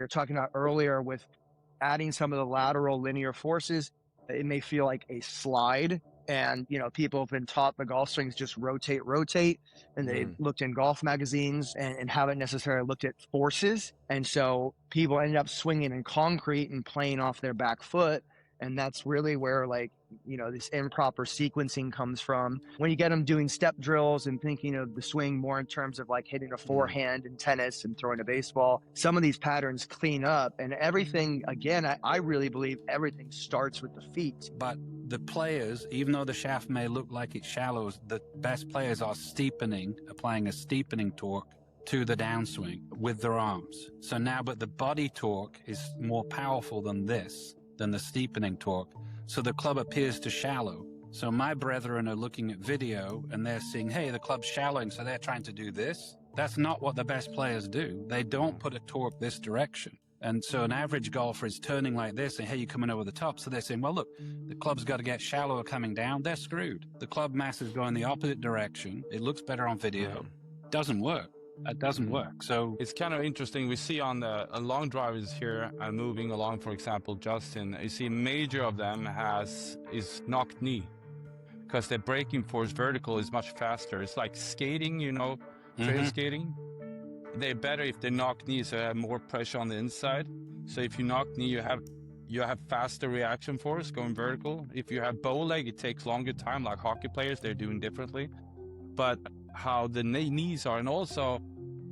you're talking about earlier with adding some of the lateral linear forces, it may feel like a slide. And, people have been taught the golf swings just rotate, and they've looked in golf magazines and haven't necessarily looked at forces. And so people ended up swinging in concrete and playing off their back foot. And that's really where this improper sequencing comes from. When you get them doing step drills and thinking of the swing more in terms of like hitting a forehand in tennis and throwing a baseball, some of these patterns clean up, and everything, again, I really believe everything starts with the feet. But the players, even though the shaft may look like it shallows, the best players are applying a steepening torque to the downswing with their arms. So now, but the body torque is more powerful than the steepening torque. So the club appears to shallow. So my brethren are looking at video and they're seeing, hey, the club's shallowing, so they're trying to do this. That's not what the best players do. They don't put a torque this direction. And so an average golfer is turning like this and, hey, you're coming over the top. So they're saying, well, look, the club's got to get shallower coming down. They're screwed. The club mass is going the opposite direction. It looks better on video. Doesn't work. It doesn't work. So it's kind of interesting. We see on the long drivers here moving along, for example, Justin, you see major of them is knocked knee because the braking force vertical is much faster. It's like skating, trail skating. They're better if they knock knee, so they have more pressure on the inside. So if you knock knee, you have faster reaction force going vertical. If you have bow leg, it takes longer time, like hockey players, they're doing differently. But how the knees are, and also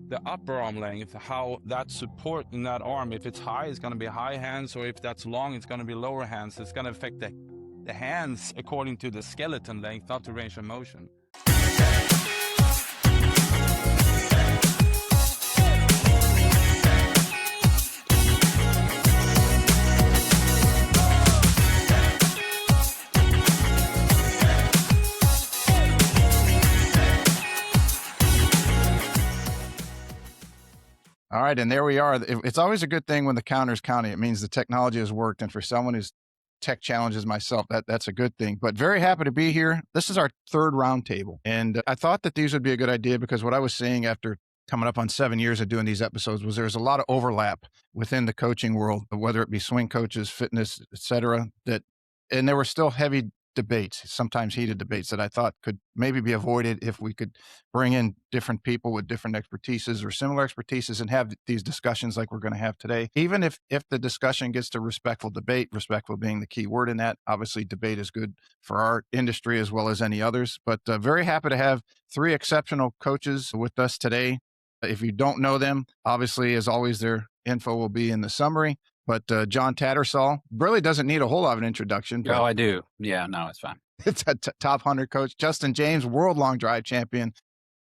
the upper arm length, how that support in that arm, if it's high, it's going to be high hands, or if that's long, it's going to be lower hands. It's going to affect the hands according to the skeleton length, not the range of motion. All right, and there we are. It's always a good thing when the counter's counting. It means the technology has worked, and for someone who's tech challenges myself, that's a good thing. But very happy to be here. This is our third roundtable, and I thought that these would be a good idea because what I was seeing after coming up on 7 years of doing these episodes was there's a lot of overlap within the coaching world, whether it be swing coaches, fitness, et cetera, and there were still heavy debates, sometimes heated debates that I thought could maybe be avoided if we could bring in different people with different expertises or similar expertises and have these discussions like we're going to have today. Even if the discussion gets to respectful debate, respectful being the key word in that, obviously debate is good for our industry as well as any others, but very happy to have three exceptional coaches with us today. If you don't know them, obviously, as always, their info will be in the summary. But Jon Tattersall really doesn't need a whole lot of an introduction. Oh, I do. Yeah, no, it's fine. It's a top 100 coach. Justin James, world long drive champion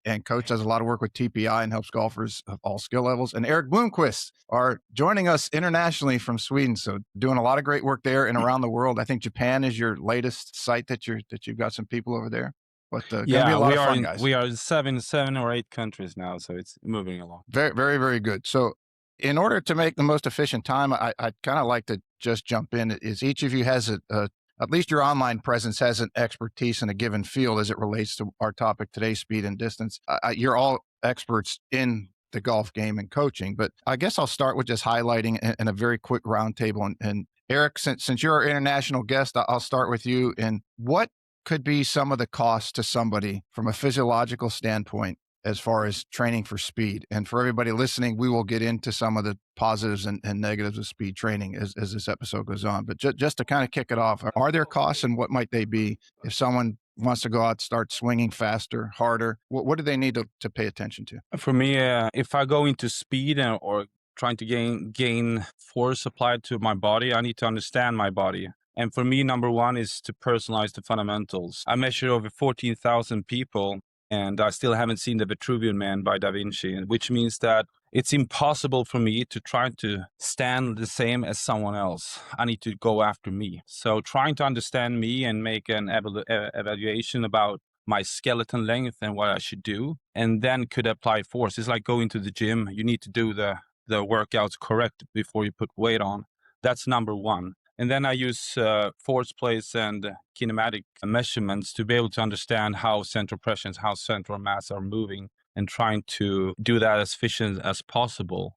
and coach, does a lot of work with TPI and helps golfers of all skill levels. And Erik Blomqvist are joining us internationally from Sweden. So doing a lot of great work there and around the world. I think Japan is your latest site that you've got some people over there. But yeah, be a lot of fun, guys. We are seven or eight countries now, so it's moving along. Very, very, very good. So in order to make the most efficient time, I'd kind of like to just jump in. Is each of you has at least your online presence has an expertise in a given field as it relates to our topic today, speed and distance. You're all experts in the golf game and coaching, but I guess I'll start with just highlighting in a very quick roundtable. And Erik, since you're our international guest, I'll start with you. And what could be some of the costs to somebody from a physiological standpoint as far as training for speed? And for everybody listening, we will get into some of the positives and negatives of speed training as this episode goes on. But just to kind of kick it off, are there costs and what might they be if someone wants to go out and start swinging faster, harder? What do they need to pay attention to? For me, if I go into speed or trying to gain force applied to my body, I need to understand my body. And for me, number one is to personalize the fundamentals. I measured over 14,000 people, and I still haven't seen the Vitruvian Man by Da Vinci, which means that it's impossible for me to try to stand the same as someone else. I need to go after me. So trying to understand me and make an evaluation about my skeleton length and what I should do, and then could apply force. It's like going to the gym. You need to do the workouts correct before you put weight on. That's number one. And then I use force plates and kinematic measurements to be able to understand how central pressures, how central mass are moving, and trying to do that as efficient as possible.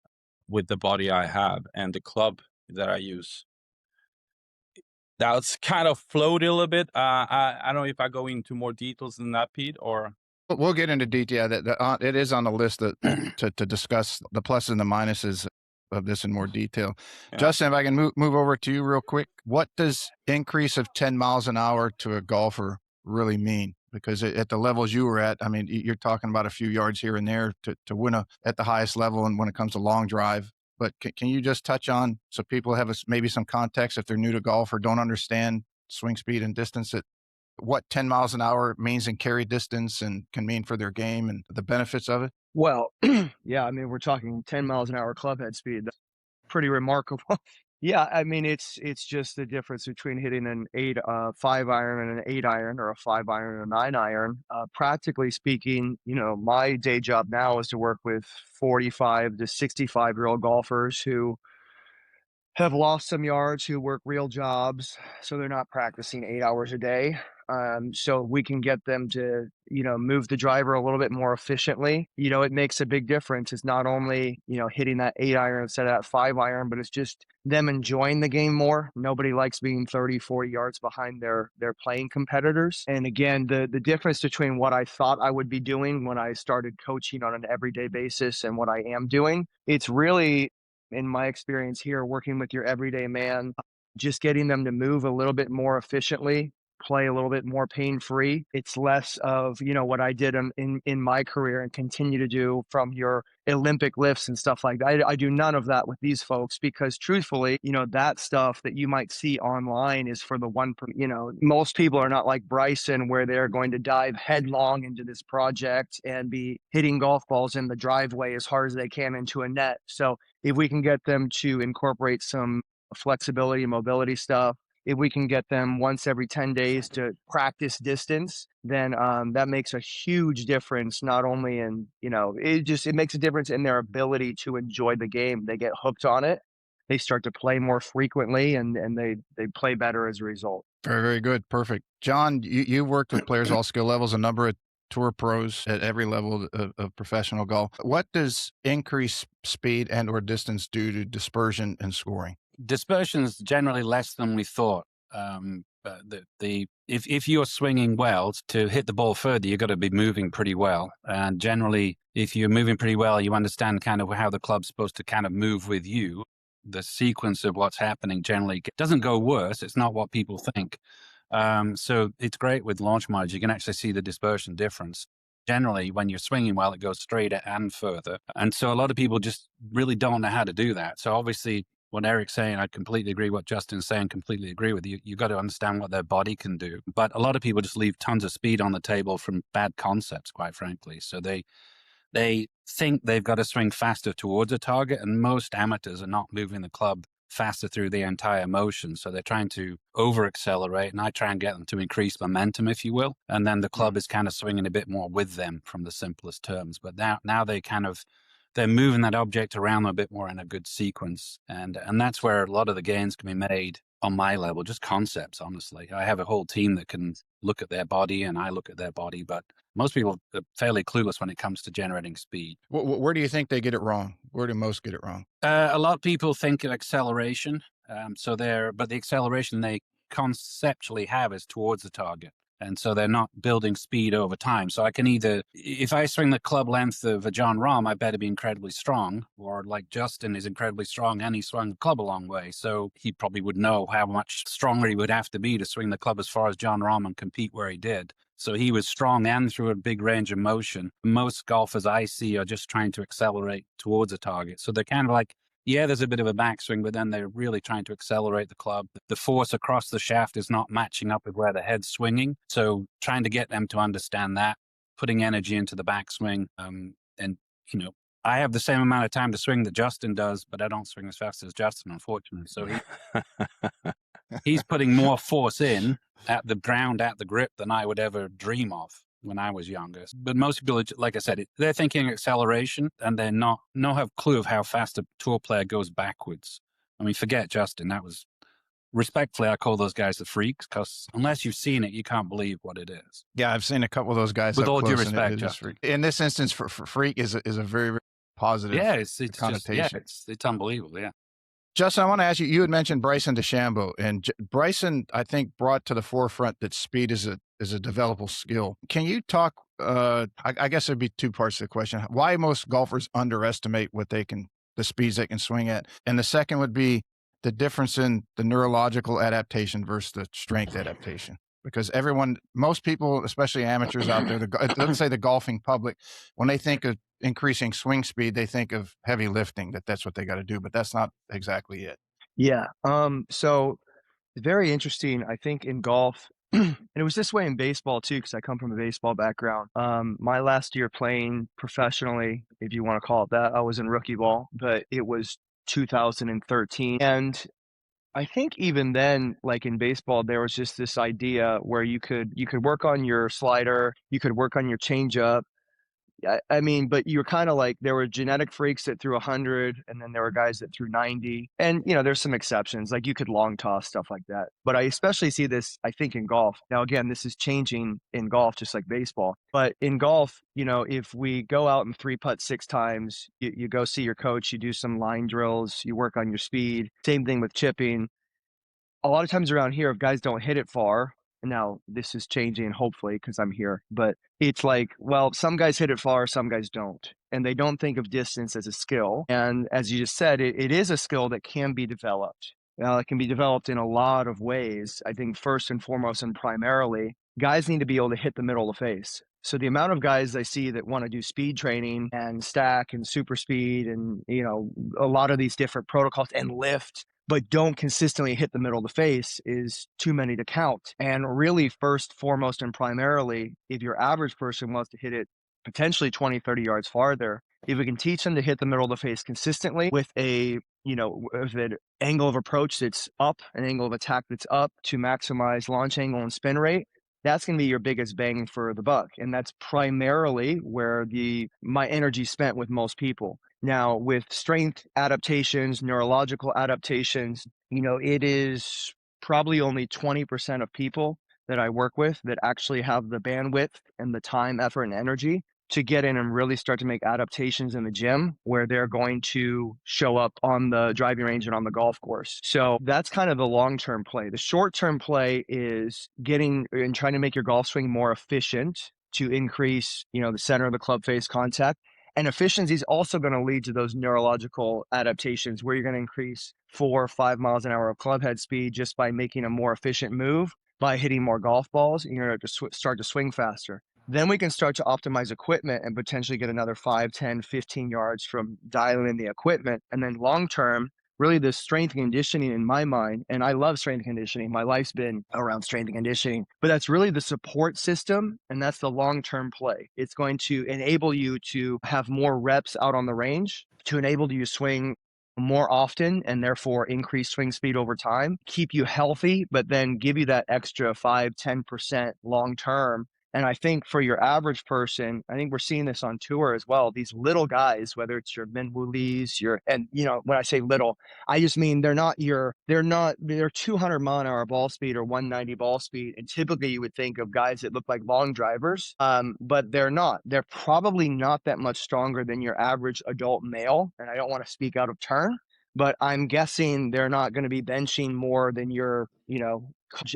with the body I have and the club that I use. That's kind of floaty a little bit. I don't know if I go into more details than that, Pete, or... We'll get into detail. It is on the list to discuss the pluses and the minuses of this in more detail. Yeah. Justin, if I can move over to you real quick. What does increase of 10 miles an hour to a golfer really mean? Because at the levels you were at, I mean, you're talking about a few yards here and there to win at the highest level, and when it comes to long drive. But can you just touch on, so people have maybe some context if they're new to golf or don't understand swing speed and distance, what 10 miles an hour means in carry distance and can mean for their game and the benefits of it? Well, yeah, I mean, we're talking 10 miles an hour club head speed. That's pretty remarkable. Yeah, I mean, it's just the difference between hitting an 5 iron and an 8 iron, or a 5 iron and a 9 iron. Practically speaking, you know, my day job now is to work with 45 to 65-year-old golfers who have lost some yards, who work real jobs, so they're not practicing 8 hours a day. So we can get them to, you know, move the driver a little bit more efficiently. You know, it makes a big difference. It's not only, you know, hitting that 8 iron instead of that 5 iron, but it's just them enjoying the game more. Nobody likes being 30, 40 yards behind their playing competitors. And again, the difference between what I thought I would be doing when I started coaching on an everyday basis and what I am doing, it's really, in my experience here, working with your everyday man, just getting them to move a little bit more efficiently, play a little bit more pain-free. It's less of, you know, what I did in my career and continue to do from your Olympic lifts and stuff like that. I do none of that with these folks, because truthfully, you know, that stuff that you might see online is for the one, you know, most people are not like Bryson, where they're going to dive headlong into this project and be hitting golf balls in the driveway as hard as they can into a net. So if we can get them to incorporate some flexibility and mobility stuff, if we can get them once every 10 days to practice distance, then that makes a huge difference. Not only in, you know, it makes a difference in their ability to enjoy the game. They get hooked on it. They start to play more frequently, and they play better as a result. Very, very good. Perfect. John, you worked with players all skill levels, a number of tour pros at every level of professional golf. What does increased speed and or distance do to dispersion and scoring? Dispersion is generally less than we thought. If you're swinging well, to hit the ball further, you've got to be moving pretty well. And generally, if you're moving pretty well, you understand kind of how the club's supposed to kind of move with you. The sequence of what's happening generally doesn't go worse. It's not what people think. So it's great with launch modes. You can actually see the dispersion difference. Generally, when you're swinging well, it goes straighter and further. And so a lot of people just really don't know how to do that. So obviously, what Eric's saying, I completely agree. What Justin's saying, completely agree with you. You've got to understand what their body can do. But a lot of people just leave tons of speed on the table from bad concepts, quite frankly. So they think they've got to swing faster towards a target, and most amateurs are not moving the club faster through the entire motion. So they're trying to over accelerate, and I try and get them to increase momentum, if you will. And then the club is kind of swinging a bit more with them, from the simplest terms. But now they're moving that object around a bit more in a good sequence. And that's where a lot of the gains can be made on my level, just concepts, honestly. I have a whole team that can look at their body, and I look at their body, but most people are fairly clueless when it comes to generating speed. Where do you think they get it wrong? Where do most get it wrong? A lot of people think of acceleration. But the acceleration they conceptually have is towards the target. And so they're not building speed over time. So I can either, if I swing the club length of a Jon Rahm, I better be incredibly strong, or like Justin is incredibly strong and he swung the club a long way. So he probably would know how much stronger he would have to be to swing the club as far as Jon Rahm and compete where he did. So he was strong and through a big range of motion. Most golfers I see are just trying to accelerate towards a target. So they're kind of like, yeah, there's a bit of a backswing, but then they're really trying to accelerate the club. The force across the shaft is not matching up with where the head's swinging. So trying to get them to understand that, putting energy into the backswing. And, you know, I have the same amount of time to swing that Justin does, but I don't swing as fast as Justin, unfortunately. So he's putting more force in at the ground, at the grip, than I would ever dream of when I was younger. But most people, like I said, they're thinking acceleration, and they're not have clue of how fast a tour player goes backwards. I mean, forget Justin. That was, respectfully, I call those guys the freaks, because unless you've seen it, you can't believe what it is. Yeah, I've seen a couple of those guys. With all due respect, in this instance, for freak is a very, very positive Yeah, it's just, connotation. it's unbelievable. Yeah. Justin, I want to ask you, you had mentioned Bryson DeChambeau, and Bryson, I think, brought to the forefront that speed is a developable skill. Can you talk, I guess it'd be two parts to the question, why most golfers underestimate the speeds they can swing at? And the second would be the difference in the neurological adaptation versus the strength adaptation. Because most people, especially amateurs out there, let's say the golfing public, when they think of increasing swing speed, they think of heavy lifting, that's what they got to do, but that's not exactly it. Yeah. So very interesting, I think, in golf. And it was this way in baseball too, because I come from a baseball background. My last year playing professionally, if you want to call it that, I was in rookie ball, but it was 2013. And I think even then, like in baseball, there was just this idea where you could work on your slider, you could work on your changeup. I mean, but you're kind of like, there were genetic freaks that threw 100, and then there were guys that threw 90. And, there's some exceptions, like you could long toss, stuff like that. But I especially see this, I think, in golf. Now, again, this is changing in golf, just like baseball. But in golf, if we go out and 3-putt 6 times, you go see your coach, you do some line drills, you work on your speed. Same thing with chipping. A lot of times around here, if guys don't hit it far, now this is changing hopefully because I'm here, but it's like, well, some guys hit it far, some guys don't. And they don't think of distance as a skill. And as you just said, it is a skill that can be developed. Now, it can be developed in a lot of ways. I think first and foremost and primarily, guys need to be able to hit the middle of the face. So the amount of guys I see that want to do speed training and stack and super speed and, a lot of these different protocols and lift, but don't consistently hit the middle of the face is too many to count. And really, first, foremost, and primarily, if your average person wants to hit it potentially 20, 30 yards farther, if we can teach them to hit the middle of the face consistently with with an angle of approach that's up, an angle of attack that's up to maximize launch angle and spin rate, that's going to be your biggest bang for the buck. And that's primarily where my energy spent with most people. Now, with strength adaptations, neurological adaptations, it is probably only 20% of people that I work with that actually have the bandwidth and the time, effort, and energy to get in and really start to make adaptations in the gym where they're going to show up on the driving range and on the golf course. So that's kind of the long-term play. The short-term play is getting and trying to make your golf swing more efficient to increase, the center of the club face contact. And efficiency is also going to lead to those neurological adaptations where you're going to increase 4 or 5 miles an hour of club head speed just by making a more efficient move, by hitting more golf balls, and you're going to start to swing faster. Then we can start to optimize equipment and potentially get another 5, 10, 15 yards from dialing in the equipment. And then long term, really the strength and conditioning in my mind, and I love strength and conditioning. My life's been around strength and conditioning, but that's really the support system, and that's the long-term play. It's going to enable you to have more reps out on the range, to enable you to swing more often and therefore increase swing speed over time, keep you healthy, but then give you that extra 5, 10% long-term. And I think for your average person, I think we're seeing this on tour as well. These little guys, whether it's your Minwoo Lees, and when I say little, I just mean they're 200 mile an hour ball speed or 190 ball speed. And typically you would think of guys that look like long drivers, but they're not. They're probably not that much stronger than your average adult male. And I don't want to speak out of turn, but I'm guessing they're not going to be benching more than your,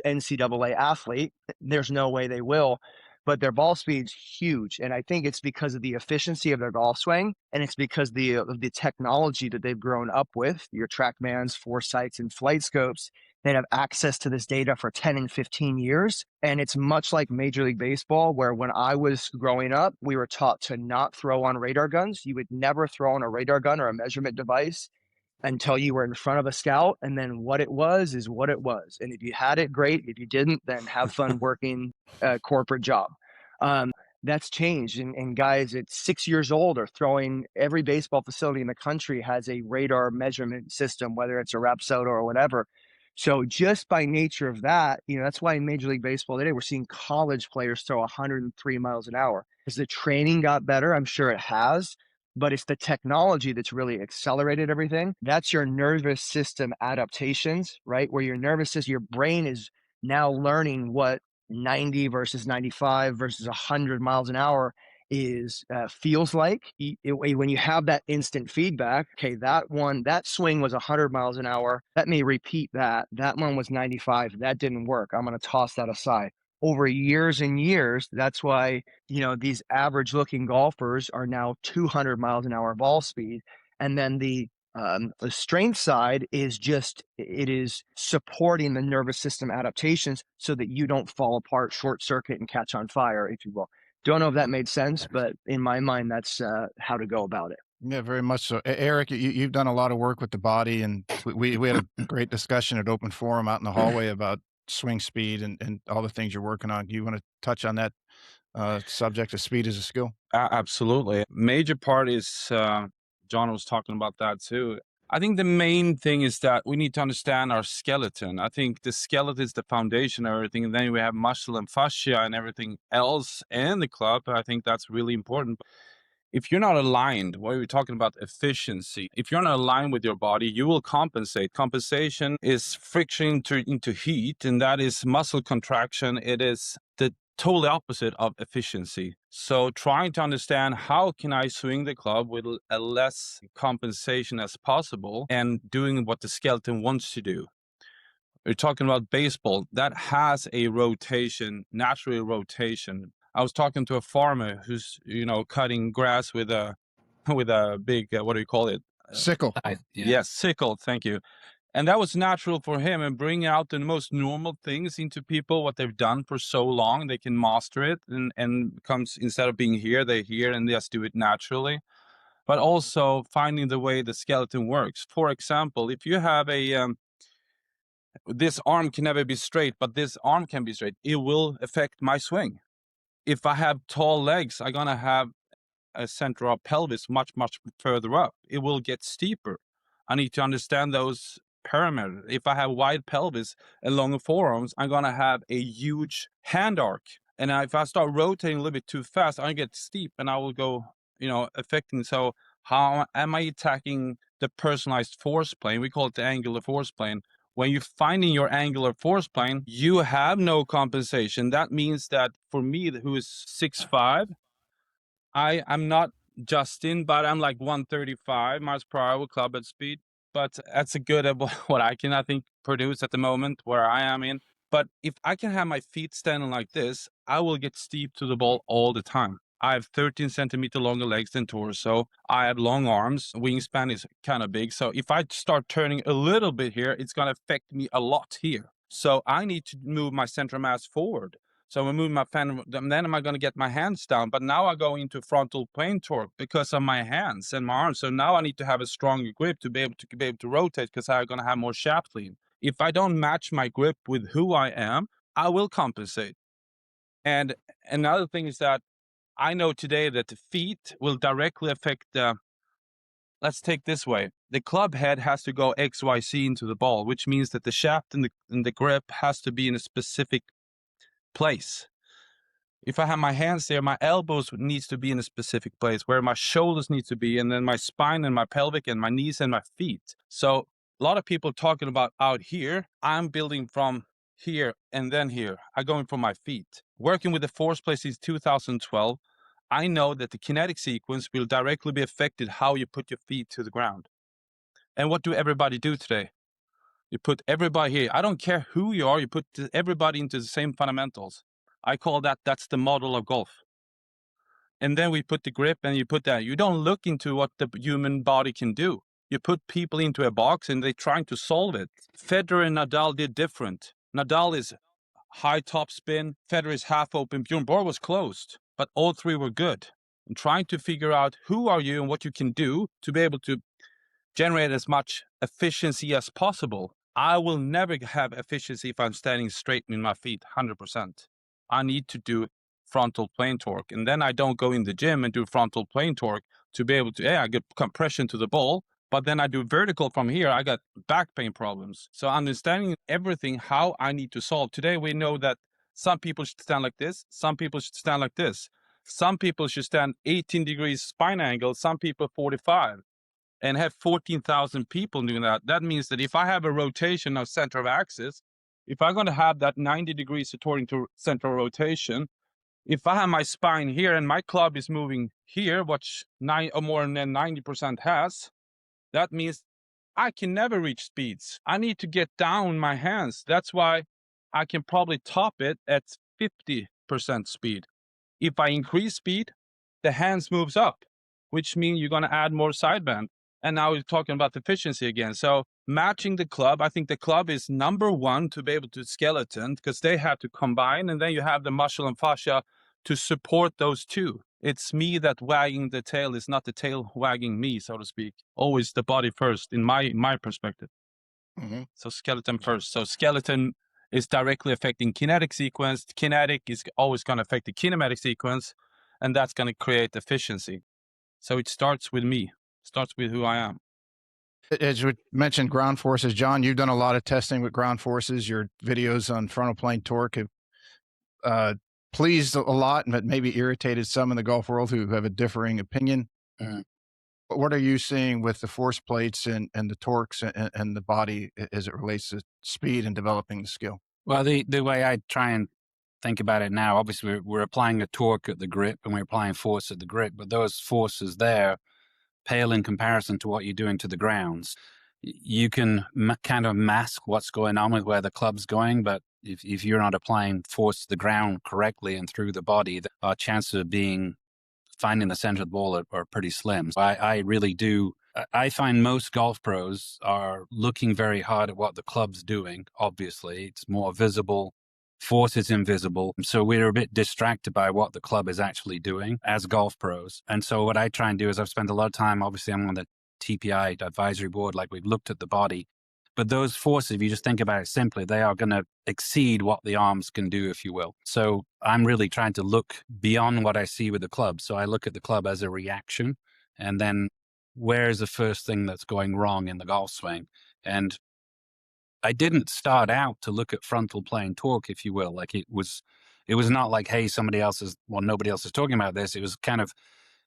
NCAA athlete. There's no way they will. But their ball speed's huge. And I think it's because of the efficiency of their golf swing. And it's because of the technology that they've grown up with, your TrackMans, Foresights, and Flight Scopes. They have access to this data for 10 and 15 years. And it's much like Major League Baseball, where when I was growing up, we were taught to not throw on radar guns. You would never throw on a radar gun or a measurement device until you were in front of a scout. And then what it was is what it was. And if you had it, great. If you didn't, then have fun working a corporate job. That's changed. And guys at 6 years old are throwing, every baseball facility in the country has a radar measurement system, whether it's a Rapsodo or whatever. So just by nature of that, that's why in Major League Baseball today, we're seeing college players throw 103 miles an hour. As the training got better, I'm sure it has, but it's the technology that's really accelerated everything. That's your nervous system adaptations, right? Where your nervous system, your brain is now learning what 90 versus 95 versus 100 miles an hour. feels like when you have that instant feedback. Okay, that swing was 100 miles an hour. Let me repeat that. That one was 95. That didn't work. I'm going to toss that aside. Over years and years, that's why, these average looking golfers are now 200 miles an hour ball speed. And then the strength side is it is supporting the nervous system adaptations so that you don't fall apart, short circuit, and catch on fire, if you will. Don't know if that made sense, but in my mind, that's how to go about it. Yeah, very much so. Erik, you've done a lot of work with the body, and we had a great discussion at Open Forum out in the hallway about swing speed and all the things you're working on. Do you want to touch on that subject of speed as a skill? Absolutely. Major part is, John was talking about that too. I think the main thing is that we need to understand our skeleton. I think the skeleton is the foundation of everything. And then we have muscle and fascia and everything else and the club. I think that's really important. If you're not aligned, what are we talking about? Efficiency. If you're not aligned with your body, you will compensate. Compensation is friction into heat, and that is muscle contraction. It is the totally opposite of efficiency. So trying to understand how can I swing the club with a less compensation as possible and doing what the skeleton wants to do. We're talking about baseball. That has a rotation, natural rotation. I was talking to a farmer who's, cutting grass with a big, what do you call it? Sickle. Yes, sickle. Thank you. And that was natural for him, and bringing out the most normal things into people, what they've done for so long, they can master it and comes, instead of being here, they're here and they just do it naturally. But also finding the way the skeleton works. For example, if you have this arm can never be straight, but this arm can be straight, it will affect my swing. If I have tall legs, I'm going to have a center of pelvis much, much further up. It will get steeper. I need to understand those parameters. If I have wide pelvis and longer forearms, I'm going to have a huge hand arc. And if I start rotating a little bit too fast, I get steep and I will go, affecting. So how am I attacking the personalized force plane? We call it the angular force plane. When you're finding your angular force plane, you have no compensation. That means that for me, who is 6'5", I'm not Justin, but I'm like 135 miles per hour with club head speed. But that's a good at what I can, I think, produce at the moment where I am in. But if I can have my feet standing like this, I will get steep to the ball all the time. I have 13 centimeter longer legs than torso. I have long arms. Wingspan is kind of big. So if I start turning a little bit here, it's going to affect me a lot here. So I need to move my center of mass forward. So I'm moving my fan, then am I going to get my hands down? But now I go into frontal plane torque because of my hands and my arms. So now I need to have a stronger grip to be able to rotate because I'm going to have more shaft lean. If I don't match my grip with who I am, I will compensate. And another thing is that I know today that the feet will directly affect let's take this way. The club head has to go XYZ into the ball, which means that the shaft and the grip has to be in a specific place. If I have my hands there, my elbows needs to be in a specific place where my shoulders need to be, and then my spine and my pelvic and my knees and my feet. So a lot of people talking about out here, I'm building from here and then here. I'm going from my feet. Working with the force plate since 2012, I know that the kinetic sequence will directly be affected how you put your feet to the ground. And what do everybody do today? You put everybody here. I don't care who you are. You put everybody into the same fundamentals. I call that's the model of golf. And then we put the grip and you put that. You don't look into what the human body can do. You put people into a box and they're trying to solve it. Federer and Nadal did different. Nadal is high top spin. Federer is half open. Bjorn Borg was closed, but all three were good. And trying to figure out who are you and what you can do to be able to generate as much efficiency as possible. I will never have efficiency if I'm standing straight in my feet, 100%. I need to do frontal plane torque. And then I don't go in the gym and do frontal plane torque to be able to, I get compression to the ball, but then I do vertical from here, I got back pain problems. So understanding everything, how I need to solve. Today we know that some people should stand like this, some people should stand like this. Some people should stand 18 degrees spine angle, some people 45. And have 14,000 people doing that. That means that if I have a rotation of center of axis, if I'm going to have that 90 degrees according to central rotation, if I have my spine here and my club is moving here, which more than 90% has, that means I can never reach speeds. I need to get down my hands. That's why I can probably top it at 50% speed. If I increase speed, the hands moves up, which means you're going to add more sideband. And now we're talking about efficiency again. So matching the club, I think the club is number one to be able to skeleton because they have to combine. And then you have the muscle and fascia to support those two. It's me that wagging the tail is not the tail wagging me, so to speak. Always the body first in my perspective. Mm-hmm. So skeleton first. So skeleton is directly affecting kinetic sequence. Kinetic is always going to affect the kinematic sequence, and that's going to create efficiency. So it starts with me, starts with who I am. As you mentioned ground forces, Jon, you've done a lot of testing with ground forces. Your videos on frontal plane torque have pleased a lot, but maybe irritated some in the golf world who have a differing opinion. Mm-hmm. What are you seeing with the force plates and the torques and the body as it relates to speed and developing the skill? Well, the way I try and think about it now, obviously we're applying a torque at the grip and we're applying force at the grip, but those forces there pale in comparison to what you're doing to the grounds. You can kind of mask what's going on with where the club's going, but if you're not applying force to the ground correctly and through the body, our chances of finding the center of the ball are pretty slim. So I really do. I find most golf pros are looking very hard at what the club's doing. Obviously, it's more visible. Force is invisible. So we're a bit distracted by what the club is actually doing as golf pros. And so what I try and do is I've spent a lot of time, obviously I'm on the TPI advisory board, like we've looked at the body. But those forces, if you just think about it simply, they are going to exceed what the arms can do, if you will. So I'm really trying to look beyond what I see with the club. So I look at the club as a reaction, and then where is the first thing that's going wrong in the golf swing? And I didn't start out to look at frontal plane torque, if you will. Like it was not like, hey, nobody else is talking about this. It was kind of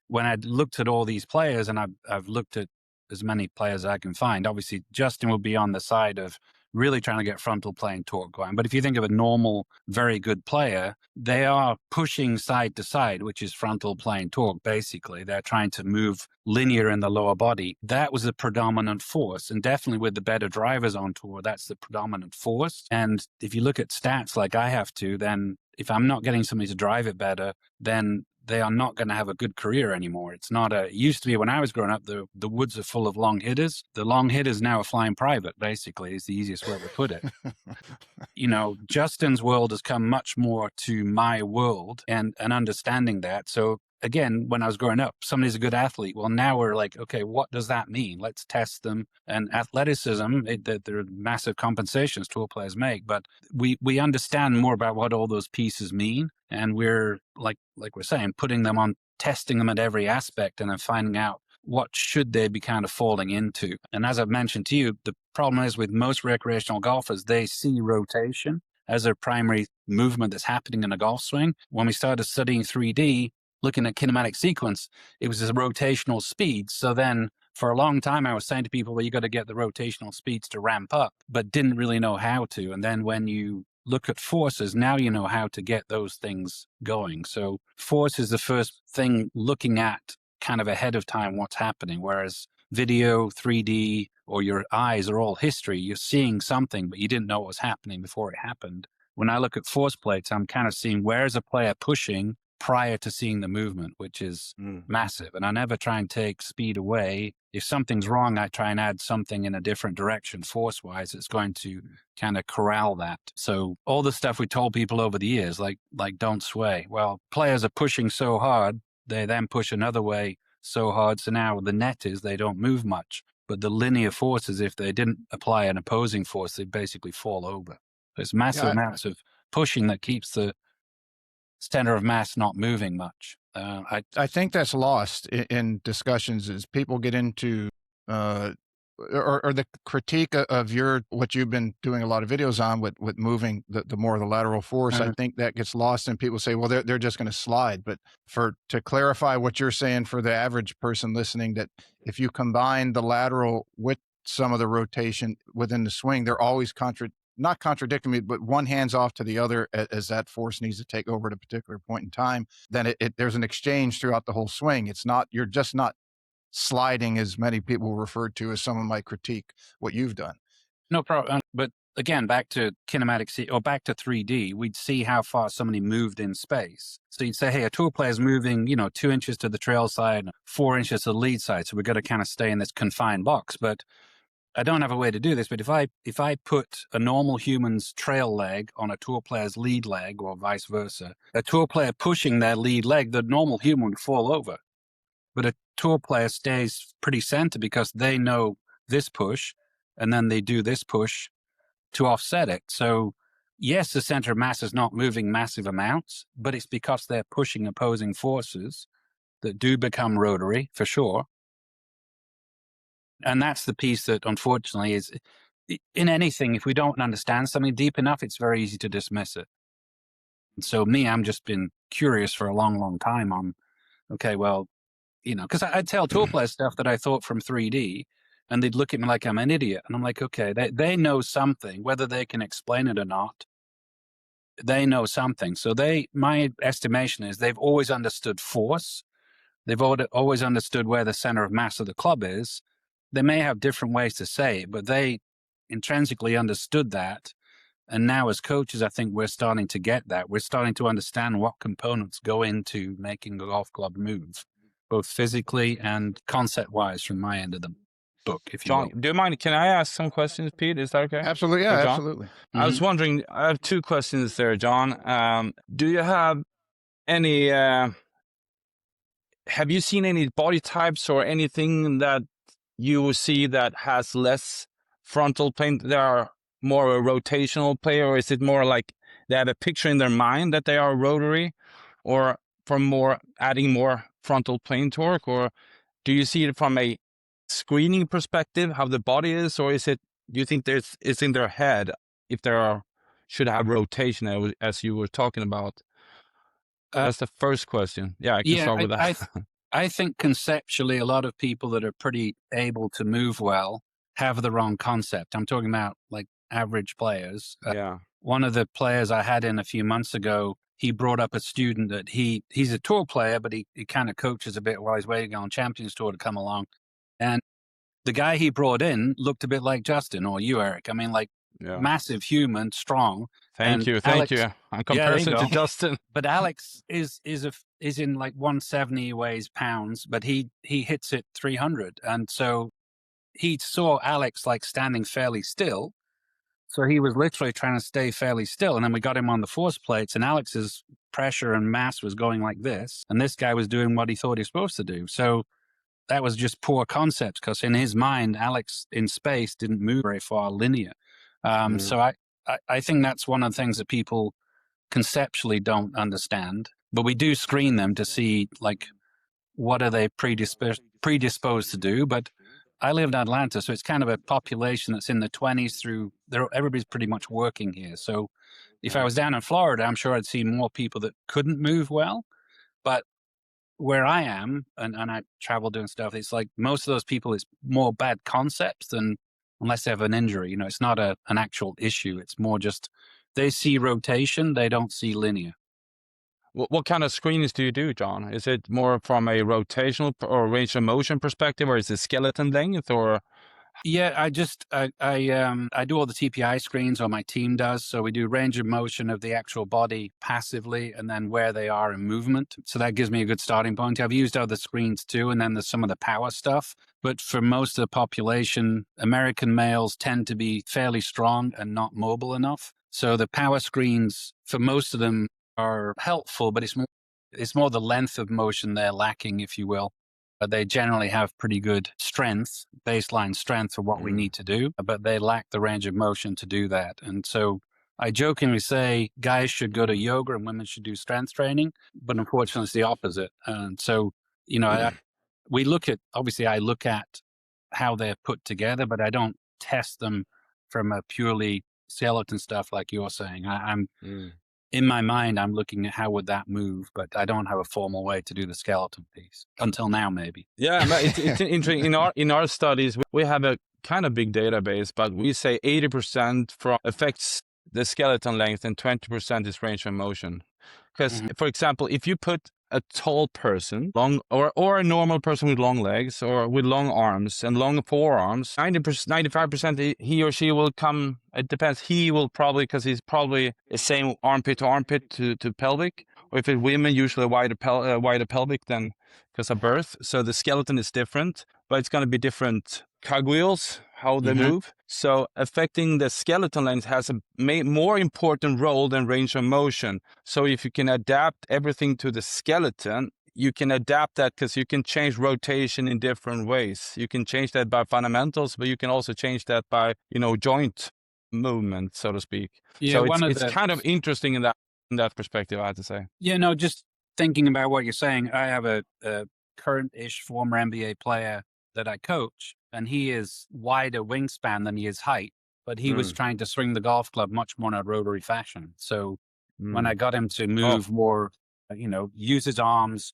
when I looked at all these players, and I've looked at as many players as I can find. Obviously, Justin will be on the side of really trying to get frontal plane torque going. But if you think of a normal, very good player, they are pushing side to side, which is frontal plane torque, basically. They're trying to move linear in the lower body. That was the predominant force. And definitely with the better drivers on tour, that's the predominant force. And if you look at stats like I have to, then if I'm not getting somebody to drive it better, then they are not going to have a good career anymore. It used to be when I was growing up, the woods are full of long hitters. The long hitters now are flying private, basically, is the easiest way to put it. Justin's world has come much more to my world and understanding that. So again, when I was growing up, somebody's a good athlete. Well, now we're like, okay, what does that mean? Let's test them. And athleticism, there are massive compensations tour players make, but we understand more about what all those pieces mean. And we're like we're saying, putting them on, testing them at every aspect, and then finding out what should they be kind of falling into. And as I've mentioned to you, the problem is with most recreational golfers, they see rotation as their primary movement that's happening in a golf swing. When we started studying 3D, looking at kinematic sequence, it was a rotational speed. So then for a long time, I was saying to people, well, you got to get the rotational speeds to ramp up, but didn't really know how to. And then when you look at forces, now you know how to get those things going. So force is the first thing looking at kind of ahead of time what's happening, whereas video, 3D, or your eyes are all history. You're seeing something, but you didn't know what was happening before it happened. When I look at force plates, I'm kind of seeing where's a player pushing prior to seeing the movement, which is massive. And I never try and take speed away. If something's wrong, I try and add something in a different direction force-wise. It's going to kind of corral that. So all the stuff we told people over the years, like don't sway. Well, players are pushing so hard, they then push another way so hard. So now the net is they don't move much. But the linear forces, if they didn't apply an opposing force, they basically fall over. So it's massive amounts of pushing that keeps the center of mass not moving much. I think that's lost in discussions as people get into or the critique of what you've been doing a lot of videos on with moving the more of the lateral force. I think that gets lost and people say, well, they're just going to slide. But to clarify what you're saying for the average person listening, that if you combine the lateral with some of the rotation within the swing, they're always not contradicting me, but one hands off to the other as that force needs to take over at a particular point in time, then there's an exchange throughout the whole swing. It's not, you're just not sliding as many people refer to as someone might critique what you've done. No problem. But again, back to kinematics or back to 3D, we'd see how far somebody moved in space. So you'd say, hey, a tour player's moving, 2 inches to the trail side, 4 inches to the lead side. So we've got to kind of stay in this confined box. But I don't have a way to do this. But if I put a normal human's trail leg on a tour player's lead leg or vice versa, a tour player pushing their lead leg, the normal human would fall over. But a tour player stays pretty center because they know this push, and then they do this push to offset it. So yes, the center of mass is not moving massive amounts, but it's because they're pushing opposing forces that do become rotary, for sure. And that's the piece that, unfortunately, is in anything, if we don't understand something deep enough, it's very easy to dismiss it. And so I'm just been curious for a long, long time on, okay, well, because I'd tell tour players stuff that I thought from 3D, and they'd look at me like I'm an idiot. And I'm like, okay, they know something, whether they can explain it or not. They know something. So my estimation is they've always understood force. They've always understood where the center of mass of the club is. They may have different ways to say it, but they intrinsically understood that. And now as coaches, I think we're starting to get that. We're starting to understand what components go into making a golf club move, both physically and concept-wise from my end of the book, if you Jon, will. do you mind? Can I ask some questions, Pete? Is that okay? Absolutely. Yeah, absolutely. I was wondering, I have 2 questions there, Jon. Do you have any, have you seen any body types or anything that you see that has less frontal plane? They are more a rotational player, or is it more like they have a picture in their mind that they are rotary, or from adding more frontal plane torque, or do you see it from a screening perspective, how the body is, or do you think it's in their head if should have rotation as you were talking about? That's the first question. Yeah, I can start with that. I think conceptually, a lot of people that are pretty able to move well have the wrong concept. I'm talking about like average players. Yeah. One of the players I had in a few months ago, he brought up a student that he's a tour player, but he kind of coaches a bit while he's waiting on Champions Tour to come along. And the guy he brought in looked a bit like Justin or you, Erik. I mean, like massive human, strong. Thank you. In comparison to Justin. But Alex is in like 170 weighs pounds, but he hits it 300. And so he saw Alex like standing fairly still. So he was literally trying to stay fairly still. And then we got him on the force plates, and Alex's pressure and mass was going like this. And this guy was doing what he thought he was supposed to do. So that was just poor concepts, because in his mind, Alex in space didn't move very far linear. So I think that's one of the things that people conceptually don't understand. But we do screen them to see, like, what are they predisposed to do. But I live in Atlanta, so it's kind of a population that's in the 20s through there. Everybody's pretty much working here. So if I was down in Florida, I'm sure I'd see more people that couldn't move well. But where I am, and I travel doing stuff, it's like most of those people, it's more bad concepts than, unless they have an injury. It's not an actual issue. It's more just they see rotation, they don't see linear. What kind of screenings do you do, Jon? Is it more from a rotational or range of motion perspective, or is it skeleton length, or? Yeah, I do all the TPI screens, or my team does. So we do range of motion of the actual body passively, and then where they are in movement. So that gives me a good starting point. I've used other screens too, and then there's some of the power stuff. But for most of the population, American males tend to be fairly strong and not mobile enough. So the power screens, for most of them, are helpful, but it's more the length of motion they're lacking, if you will. They generally have pretty good strength, baseline strength for what we need to do, but they lack the range of motion to do that. And so I jokingly say guys should go to yoga and women should do strength training, but unfortunately it's the opposite. And so, we look at, obviously I look at how they're put together, but I don't test them from a purely skeleton stuff like you're saying. In my mind, I'm looking at how would that move, but I don't have a formal way to do the skeleton piece until now, maybe. Yeah, but it's interesting. In our studies, we have a kind of big database, but we say 80% from affects the skeleton length and 20% is range of motion. Because, for example, if you put a tall person, long or a normal person with long legs or with long arms and long forearms, 95% he or she will come. It depends. He will probably, because he's probably the same armpit to armpit to pelvic. Or if it's women, usually wider pelvic than because of birth. So the skeleton is different, but it's going to be different cogwheels, how they move. So affecting the skeleton length has a more important role than range of motion. So if you can adapt everything to the skeleton, you can adapt that because you can change rotation in different ways. You can change that by fundamentals, but you can also change that by, joint movement, so to speak. Yeah, so it's kind of interesting in that perspective, I have to say. Yeah, no, just thinking about what you're saying, I have a current-ish former NBA player that I coach, and he is wider wingspan than he is height, but he was trying to swing the golf club much more in a rotary fashion. So when I got him to move more, use his arms,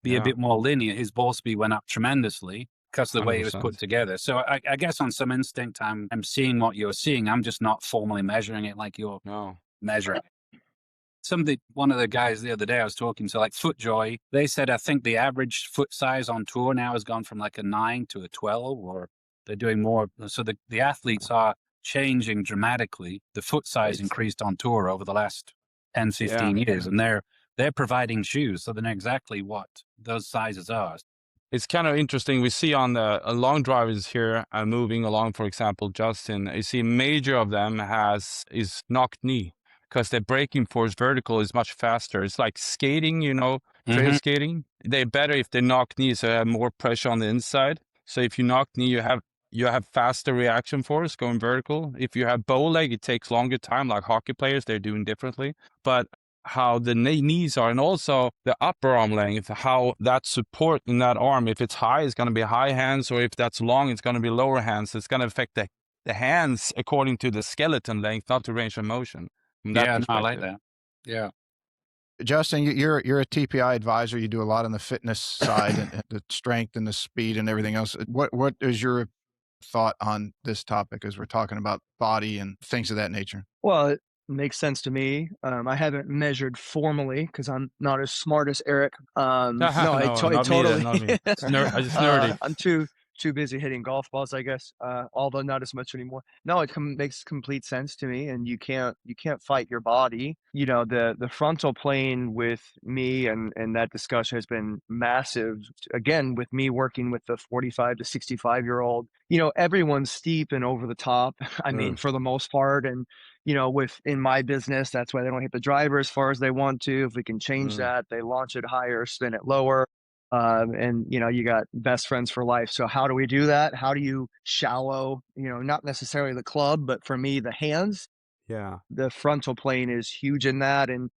be a bit more linear, his ball speed went up tremendously because of the way it was put together. So I guess on some instinct, I'm seeing what you're seeing. I'm just not formally measuring it like you're measuring. One of the guys the other day I was talking to, like FootJoy, they said I think the average foot size on tour now has gone from like a 9 to a 12, or they're doing more. So the athletes are changing dramatically. The foot size increased on tour over the last 10, 15 years, and they're providing shoes, so they know exactly what those sizes are. It's kind of interesting. We see on the long drivers here moving along, for example, Justin, you see major of them is knocked knee, because the braking force vertical is much faster. It's like skating, trail skating. They're better if they knock knee, so they have more pressure on the inside. So if you knock knee, you have faster reaction force going vertical. If you have bow leg, it takes longer time, like hockey players, they're doing differently. But how the knees are, and also the upper arm length, how that support in that arm, if it's high, it's going to be high hands, or if that's long, it's going to be lower hands. It's going to affect the hands according to the skeleton length, not the range of motion. Yeah, I like that. Yeah. Justin, you're a TPI advisor. You do a lot on the fitness side and the strength and the speed and everything else. What is your thought on this topic as we're talking about body and things of that nature? Well, it makes sense to me. I haven't measured formally because I'm not as smart as Erik. I totally. Not me. I just nerdy. I'm too busy hitting golf balls, I guess. Although not as much anymore. No, it makes complete sense to me, and you can't fight your body. The frontal plane with me and that discussion has been massive. Again, with me working with the 45 to 65-year-old, everyone's steep and over the top. I mean, for the most part, and in my business, that's why they don't hit the driver as far as they want to. If we can change that, they launch it higher, spin it lower. And you got best friends for life. So how do we do that? How do you shallow, not necessarily the club, but for me, the hands, the frontal plane is huge in that. And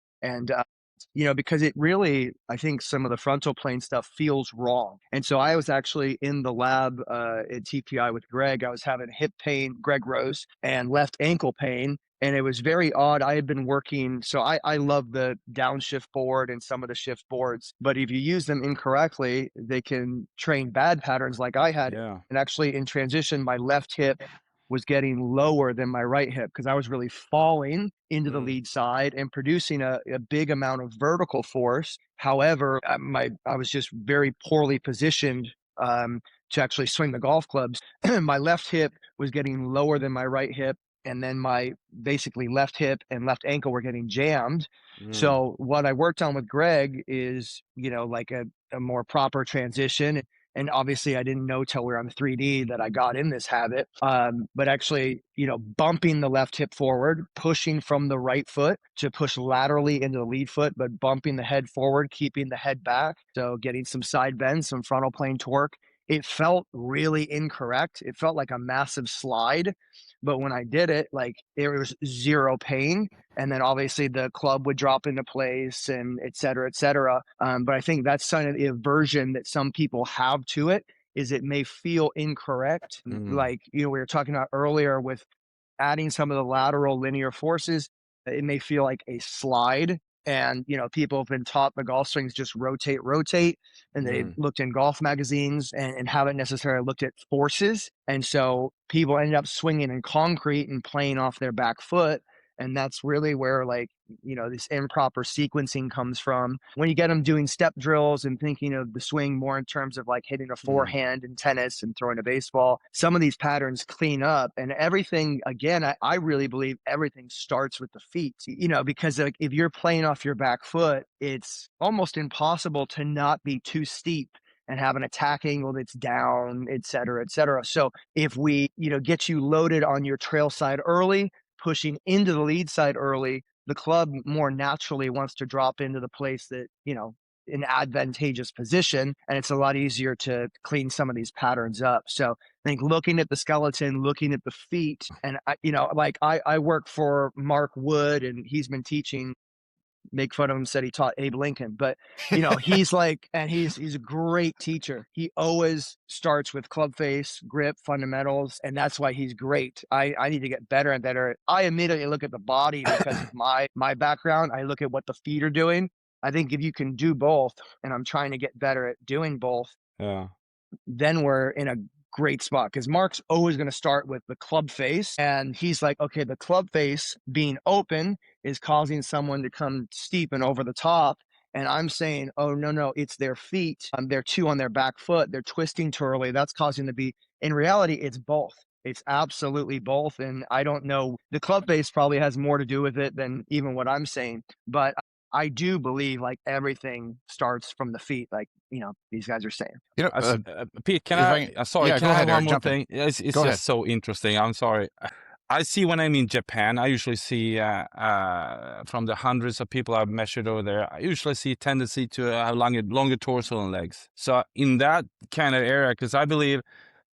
because it really, I think some of the frontal plane stuff feels wrong. And so I was actually in the lab at TPI with Greg. I was having hip pain, Greg Rose, and left ankle pain. And it was very odd. I had been working, so I love the downshift board and some of the shift boards, but if you use them incorrectly, they can train bad patterns like I had. And actually in transition, my left hip was getting lower than my right hip because I was really falling into the lead side and producing a big amount of vertical force. However, I was just very poorly positioned to actually swing the golf clubs. My left hip was getting lower than my right hip. And then my basically left hip and left ankle were getting jammed. So what I worked on with Greg is, like a more proper transition. And obviously I didn't know till we were on the 3D that I got in this habit. But actually, bumping the left hip forward, pushing from the right foot to push laterally into the lead foot, but bumping the head forward, keeping the head back. So getting some side bends, some frontal plane torque. It felt really incorrect. It felt like a massive slide. But when I did it, like there was zero pain. And then obviously the club would drop into place and et cetera, et cetera. But I think that's kind of the aversion that some people have to it, is it may feel incorrect. Like, we were talking about earlier with adding some of the lateral linear forces, it may feel like a slide. And, people have been taught the golf swings just rotate, and they've looked in golf magazines and haven't necessarily looked at forces. And so people ended up swinging in concrete and playing off their back foot. And that's really where this improper sequencing comes from. When you get them doing step drills and thinking of the swing more in terms of like hitting a forehand in tennis and throwing a baseball, some of these patterns clean up. And everything, again, I really believe everything starts with the feet, because if you're playing off your back foot, it's almost impossible to not be too steep and have an attack angle that's down, et cetera, et cetera. So if we, get you loaded on your trail side early, pushing into the lead side early, the club more naturally wants to drop into the place that, an advantageous position, and it's a lot easier to clean some of these patterns up. So I think looking at the skeleton, looking at the feet, and I work for Mark Wood, and he's been teaching. Make fun of him, said he taught Abe Lincoln, but he's he's a great teacher. He always starts with club face, grip, fundamentals, and that's why he's great. I need to get better and better. I immediately look at the body because of my background. I look at what the feet are doing. I think if you can do both, and I'm trying to get better at doing both, then we're in a great spot, because Mark's always going to start with the club face, and he's like, okay, the club face being open is causing someone to come steep and over the top. And I'm saying, oh, no, it's their feet. They're too on their back foot. They're twisting too early. That's causing to be, in reality, it's both. It's absolutely both. And I don't know, the club face probably has more to do with it than even what I'm saying. But I do believe everything starts from the feet, these guys are saying. Pete, can I have one more thing? It's just so interesting. I'm sorry. I see when I'm in Japan, I usually see from the hundreds of people I've measured over there, I usually see a tendency to have longer torso and legs. So in that kind of area, because I believe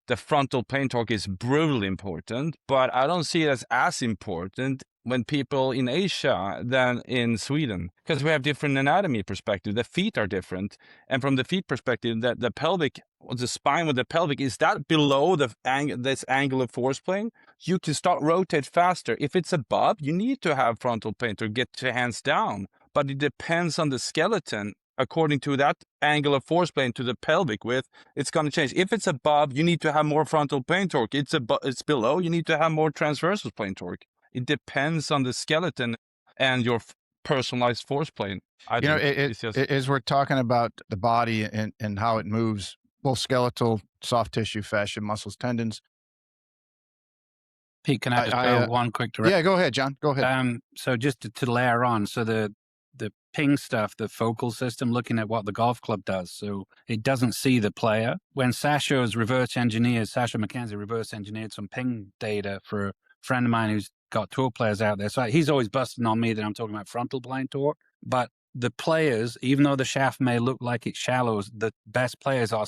the frontal plane torque is brutally important, but I don't see it as important when people in Asia than in Sweden, because we have different anatomy perspective. The feet are different. And from the feet perspective, the pelvic, the spine with the pelvic, is that below this angle of force plane? You can start rotate faster. If it's above, you need to have frontal plane to get your hands down. But it depends on the skeleton. According to that angle of force plane to the pelvic width, it's going to change. If it's above, you need to have more frontal plane torque. It's below, you need to have more transversal plane torque. It depends on the skeleton and your personalized force plane. As we're talking about the body and how it moves, both skeletal, soft tissue, fascia, muscles, tendons. Pete, can I just go one quick direction? Yeah, go ahead, John. Go ahead. So just to layer on, so the ping stuff, the focal system, looking at what the golf club does. So it doesn't see the player. When Sasha McKenzie reverse engineered some ping data for a friend of mine who's got tour players out there. So he's always busting on me that I'm talking about frontal plane torque. But the players, even though the shaft may look like it's shallow, the best players are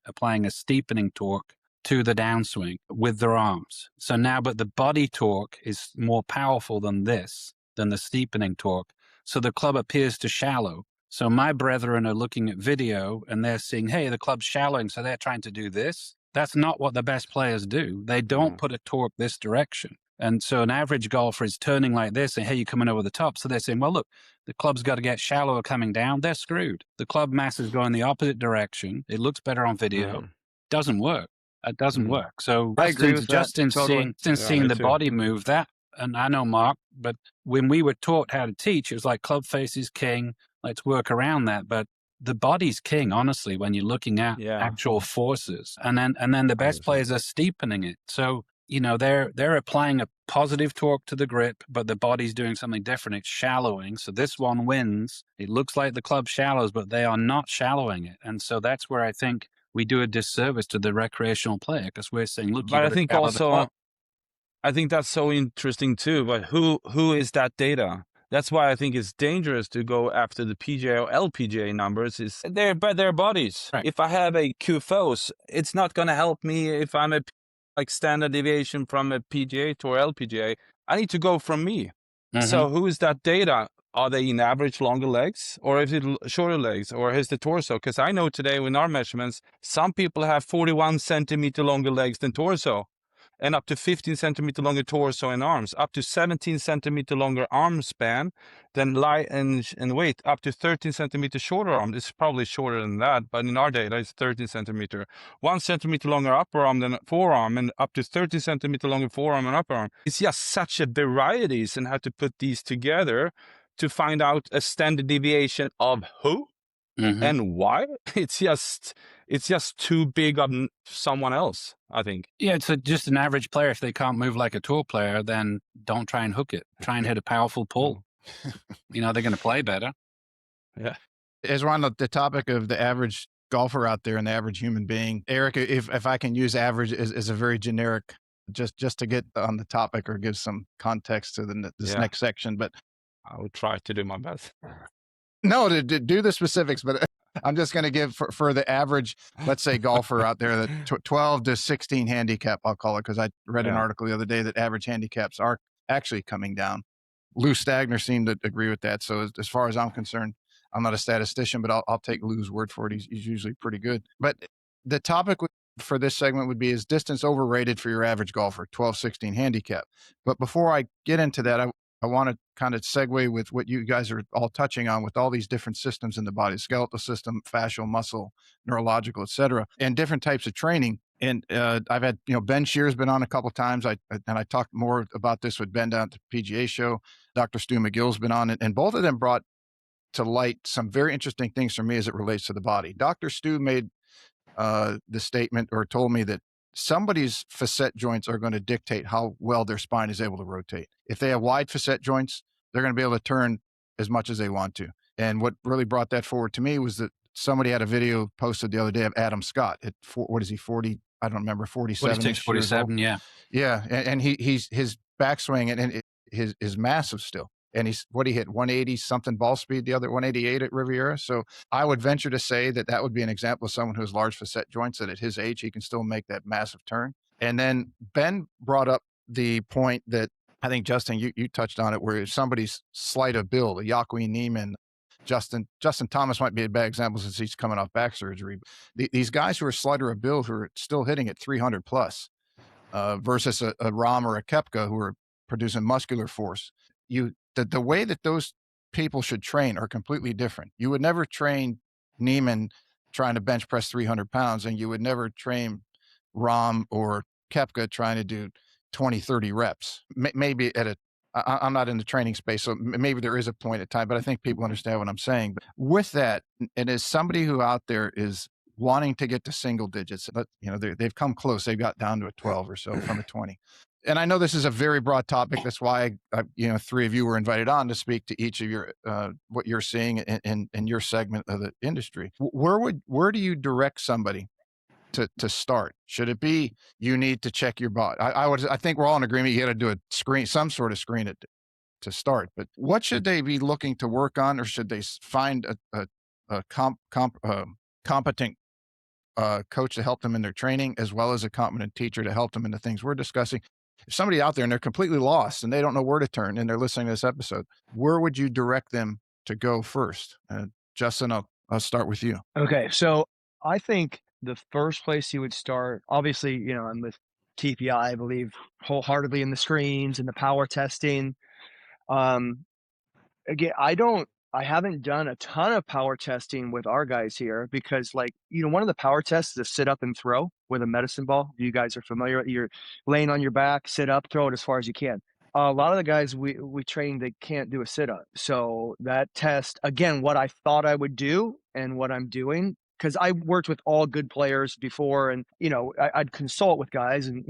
applying a steepening torque to the downswing with their arms. So now, but the body torque is more powerful than the steepening torque. So the club appears to shallow. So my brethren are looking at video and they're seeing, hey, the club's shallowing, so they're trying to do this. That's not what the best players do. They don't put a torque this direction. And so an average golfer is turning like this and, hey, you're coming over the top. So they're saying, well, look, the club's got to get shallower coming down. They're screwed. The club mass is going the opposite direction. It looks better on video. Doesn't work. It doesn't work. So I agree with just in seeing the body move that, and I know Mark, but when we were taught how to teach, it was like club face is king. Let's work around that. But the body's king, honestly, when you're looking at actual forces. And then the best players are steepening it. So, they're applying a positive torque to the grip, but the body's doing something different. It's shallowing. So this one wins. It looks like the club shallows, but they are not shallowing it. And so that's where I think we do a disservice to the recreational player, because we're saying, look, but I think also, I think that's so interesting too. But who is that data? That's why I think it's dangerous to go after the PGA or LPGA numbers. Is they're by their bodies. Right. If I have a QFOS, it's not going to help me if I'm standard deviation from a PGA to LPGA. I need to go from me. So who is that data? Are they in average longer legs, or is it shorter legs, or is the torso? Because I know today in our measurements, some people have 41 centimeter longer legs than torso. and up to 15 centimeter longer torso and arms, up to 17 centimeter longer arm span, then light and weight, up to 13 centimeter shorter arm. It's probably shorter than that, but in our data, it's 13 centimeter. 1 centimeter longer upper arm than forearm, and up to 30 centimeter longer forearm and upper arm. It's just such a varieties and how to put these together to find out a standard deviation of who and why. It's just too big of someone else, I think. Yeah, it's just an average player. If they can't move like a tour player, then don't try and hook it. Try and hit a powerful pull. They're going to play better. Yeah. As we're on the topic of the average golfer out there and the average human being, Erik, if I can use average as a very generic, just to get on the topic or give some context to this next section, but I will try to do my best. No, to do the specifics, but I'm just going to give for the average, let's say, golfer out there, that 12 to 16 handicap, I'll call it, because I read an article the other day that average handicaps are actually coming down. Lou Stagner seemed to agree with that. So as far as I'm concerned, I'm not a statistician, but I'll take Lou's word for it. He's usually pretty good. But the topic for this segment would be, is distance overrated for your average golfer, 12, 16 handicap? But before I get into that, I want to kind of segue with what you guys are all touching on with all these different systems in the body: skeletal system, fascial, muscle, neurological, et cetera, and different types of training. And I've had, Ben Shear's been on a couple of times. I talked more about this with Ben down at the PGA show. Dr. Stu McGill's been on it, and both of them brought to light some very interesting things for me as it relates to the body. Dr. Stu made the statement, or told me, that somebody's facet joints are going to dictate how well their spine is able to rotate. If they have wide facet joints, they're going to be able to turn as much as they want to. And what really brought that forward to me was that somebody had a video posted the other day of Adam Scott at, what is he, 40? I don't remember, 47. 46, 47, yeah. Yeah, and he's his backswing and his massive still. And he hit 180 something ball speed, the other 188 at Riviera. So I would venture to say that would be an example of someone who has large facet joints, that at his age, he can still make that massive turn. And then Ben brought up the point that I think, Justin, you touched on it, where somebody's slight of build, a Joaquin Niemann, Justin Thomas might be a bad example since he's coming off back surgery. These guys who are slighter of build, who are still hitting at 300 plus, versus a Rahm or a Koepka, who are producing muscular force. The way that those people should train are completely different. You would never train Niemann trying to bench press 300 pounds, and you would never train Rahm or Koepka trying to do 20, 30 reps. Maybe I'm not in the training space, so maybe there is a point at time, but I think people understand what I'm saying. But with that, and as somebody who out there is wanting to get to single digits, they've come close. They've got down to a 12 or so from a 20. And I know this is a very broad topic. That's why, three of you were invited on to speak to each of your, what you're seeing in your segment of the industry. Where do you direct somebody to start? Should it be, you need to check your body? I think we're all in agreement. You got to do a screen, some sort of screen to start, but what should they be looking to work on? Or should they find a competent coach to help them in their training, as well as a competent teacher to help them in the things we're discussing? If somebody out there and they're completely lost and they don't know where to turn and they're listening to this episode, where would you direct them to go first? Justin, I'll start with you. Okay. So I think the first place you would start, obviously, I'm with TPI, I believe wholeheartedly in the screens and the power testing. Again, I haven't done a ton of power testing with our guys here because, one of the power tests is a sit up and throw with a medicine ball. You guys are familiar. You're laying on your back, sit up, throw it as far as you can. A lot of the guys we train, they can't do a sit up. So that test, again, what I thought I would do and what I'm doing, because I worked with all good players before, and, I'd consult with guys, and,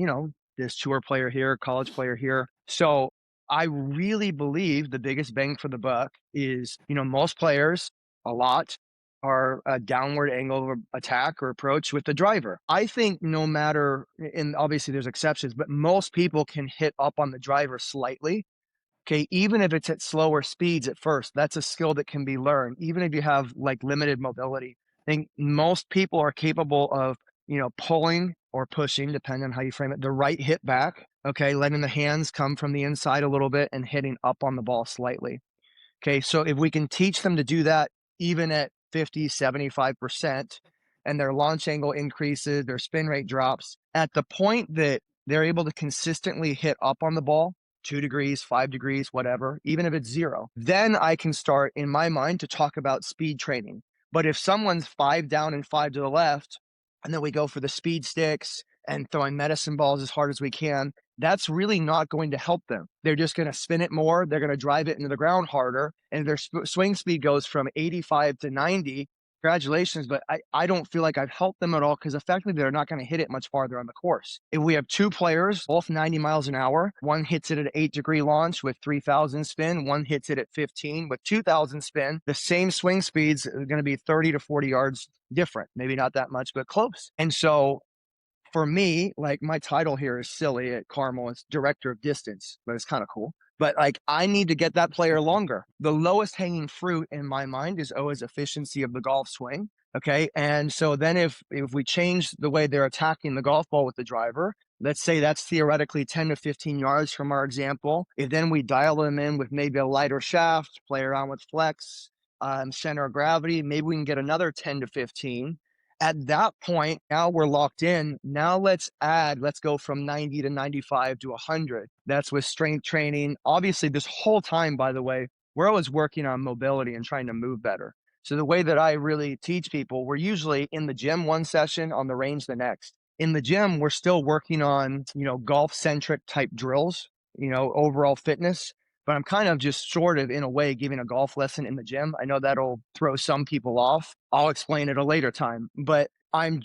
this tour player here, college player here. So I really believe the biggest bang for the buck is, most players, a lot, are a downward angle of attack or approach with the driver. I think no matter, and obviously there's exceptions, but most people can hit up on the driver slightly. Okay, even if it's at slower speeds at first, that's a skill that can be learned, even if you have limited mobility. I think most people are capable of, pulling or pushing, depending on how you frame it, the right hit back. Okay, letting the hands come from the inside a little bit and hitting up on the ball slightly. Okay, so if we can teach them to do that, even at 50, 75%, and their launch angle increases, their spin rate drops, at the point that they're able to consistently hit up on the ball, 2 degrees, 5 degrees, whatever, even if it's 0. Then I can start, in my mind, to talk about speed training. But if someone's 5 down and 5 to the left, and then we go for the speed sticks and throwing medicine balls as hard as we can, that's really not going to help them. They're just going to spin it more. They're going to drive it into the ground harder. And their swing speed goes from 85 to 90. Congratulations, but I don't feel like I've helped them at all, because effectively they're not going to hit it much farther on the course. If we have 2 players, both 90 miles an hour, one hits it at 8-degree launch with 3,000 spin, one hits it at 15 with 2,000 spin, the same swing speeds are going to be 30 to 40 yards different. Maybe not that much, but close. And so for me, like, my title here is silly at Carmel. It's director of distance, but it's kind of cool. But like, I need to get that player longer. The lowest hanging fruit in my mind is always efficiency of the golf swing. Okay. And so then if we change the way they're attacking the golf ball with the driver, let's say that's theoretically 10 to 15 yards from our example. If then we dial them in with maybe a lighter shaft, play around with flex, center of gravity, maybe we can get another 10 to 15. At that point, now we're locked in. Now let's go from 90 to 95 to 100. That's with strength training. Obviously, this whole time, by the way, we're always working on mobility and trying to move better. So the way that I really teach people, we're usually in the gym one session, on the range the next. In the gym, we're still working on, golf-centric type drills, overall fitness. But I'm kind of just sort of, in a way, giving a golf lesson in the gym. I know that'll throw some people off. I'll explain at a later time. But I'm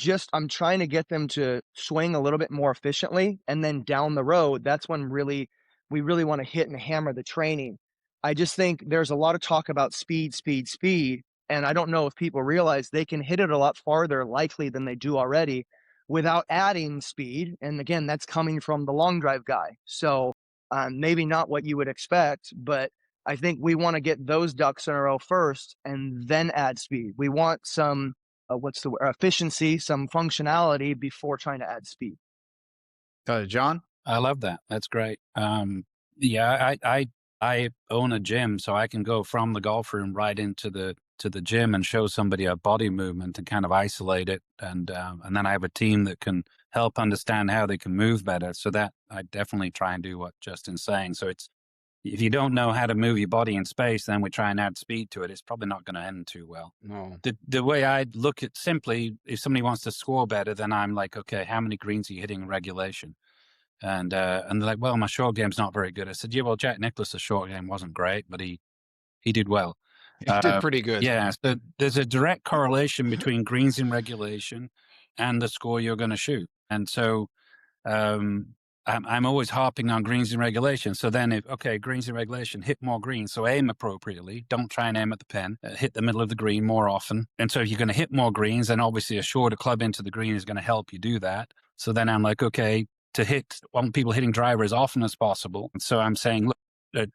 trying to get them to swing a little bit more efficiently. And then down the road, that's when we really want to hit and hammer the training. I just think there's a lot of talk about speed, speed, speed. And I don't know if people realize they can hit it a lot farther likely than they do already without adding speed. And again, that's coming from the long drive guy. So maybe not what you would expect, but I think we want to get those ducks in a row first and then add speed. We want some, efficiency, some functionality before trying to add speed. John? I love that. That's great. Yeah, I own a gym, so I can go from the golf room right into the gym and show somebody a body movement and kind of isolate it, and then I have a team that can help understand how they can move better. So that I definitely try and do what Justin's saying. So it's, if you don't know how to move your body in space, then we try and add speed to it. It's probably not going to end too well. No. The way I look at simply, if somebody wants to score better, then I'm like, okay, how many greens are you hitting in regulation? And they're like, well, my short game's not very good. I said, yeah, well, Jack Nicklaus's short game wasn't great, but he did well. He did pretty good. Yeah, so there's a direct correlation between greens in regulation and the score you're going to shoot. And so I'm always harping on greens in regulation. So then greens in regulation, hit more greens. So aim appropriately. Don't try and aim at the pin. Hit the middle of the green more often. And so if you're going to hit more greens, then obviously a shorter club into the green is going to help you do that. So then I'm like, okay, I want people hitting driver as often as possible. And so I'm saying, look, at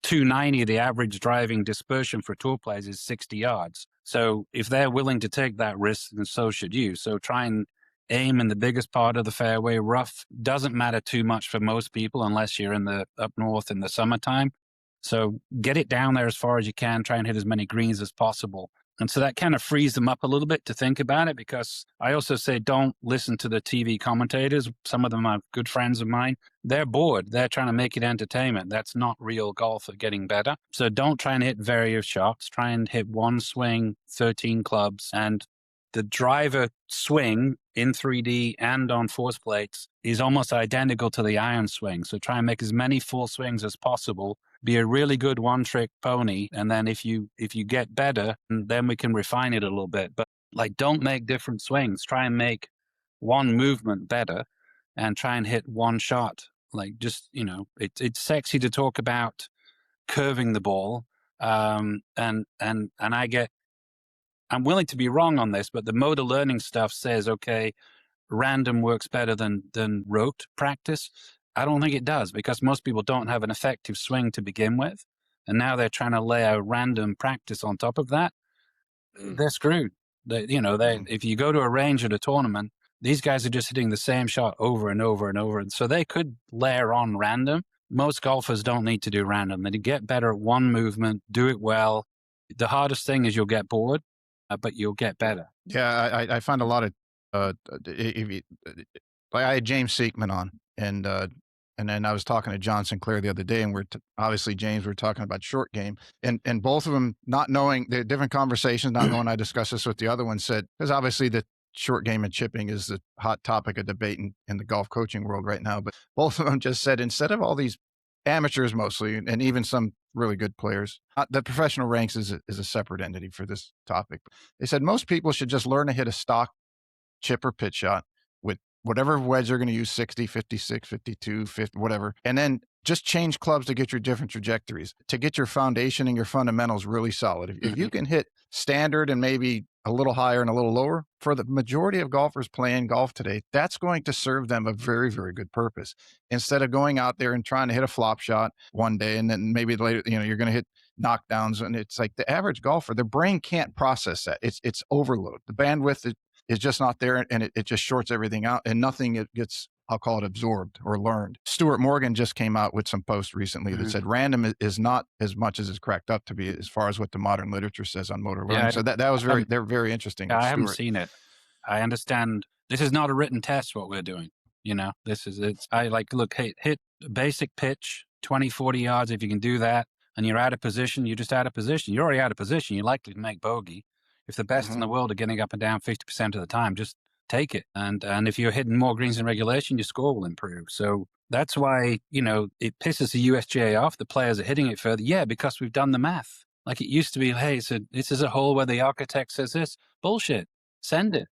290, the average driving dispersion for tour players is 60 yards. So if they're willing to take that risk, then so should you. So try and aim in the biggest part of the fairway. Rough doesn't matter too much for most people unless you're in the up north in the summertime. So get it down there as far as you can. Try and hit as many greens as possible. And so that kind of frees them up a little bit to think about it, because I also say don't listen to the TV commentators. Some of them are good friends of mine. They're bored. They're trying to make it entertainment. That's not real golf at getting better. So don't try and hit various shots. Try and hit one swing, 13 clubs. And the driver swing in 3D and on force plates is almost identical to the iron swing. So try and make as many full swings as possible. Be a really good one-trick pony, and then if you get better, then we can refine it a little bit. But like, don't make different swings. Try and make one movement better, and try and hit one shot. Like, just, it's sexy to talk about curving the ball, and I'm willing to be wrong on this, but the motor learning stuff says, okay, random works better than rote practice. I don't think it does, because most people don't have an effective swing to begin with. And now they're trying to lay a random practice on top of that. They're screwed. If you go to a range at a tournament, these guys are just hitting the same shot over and over and over. And so they could layer on random. Most golfers don't need to do random. They get better at one movement, do it well. The hardest thing is you'll get bored, but you'll get better. Yeah, I find a lot of, I had James Seekman on, And then I was talking to John Sinclair the other day, and obviously James, we're talking about short game, and both of them, not knowing the different conversations, not knowing I discussed this with the other one, said, because obviously the short game and chipping is the hot topic of debate in the golf coaching world right now. But both of them just said, instead of all these amateurs mostly, and even some really good players, the professional ranks is a separate entity for this topic. They said most people should just learn to hit a stock chip or pitch shot with whatever wedge they're going to use, 60, 56, 52, 50, whatever. And then just change clubs to get your different trajectories, to get your foundation and your fundamentals really solid. If you can hit standard and maybe a little higher and a little lower, for the majority of golfers playing golf today, that's going to serve them a very, very good purpose. Instead of going out there and trying to hit a flop shot one day, and then maybe later, you're going to hit knockdowns. And it's like the average golfer, their brain can't process that. It's overload. The bandwidth is just not there, and it just shorts everything out, and nothing gets, I'll call it, absorbed or learned. Stuart Morgan just came out with some posts recently that said random is not as much as it's cracked up to be, as far as what the modern literature says on motor learning. So that was they're very interesting. I haven't seen it. I understand this is not a written test, what we're doing. Look, hit a basic pitch, 20, 40 yards. If you can do that and you're out of position, you're just out of position. You're already out of position. You're likely to make bogey. If the best in the world are getting up and down 50% of the time, just take it. And if you're hitting more greens in regulation, your score will improve. So that's why, it pisses the USGA off. The players are hitting it further. Yeah, because we've done the math. Like it used to be, hey, so this is a hole where the architect says this. Bullshit. Send it.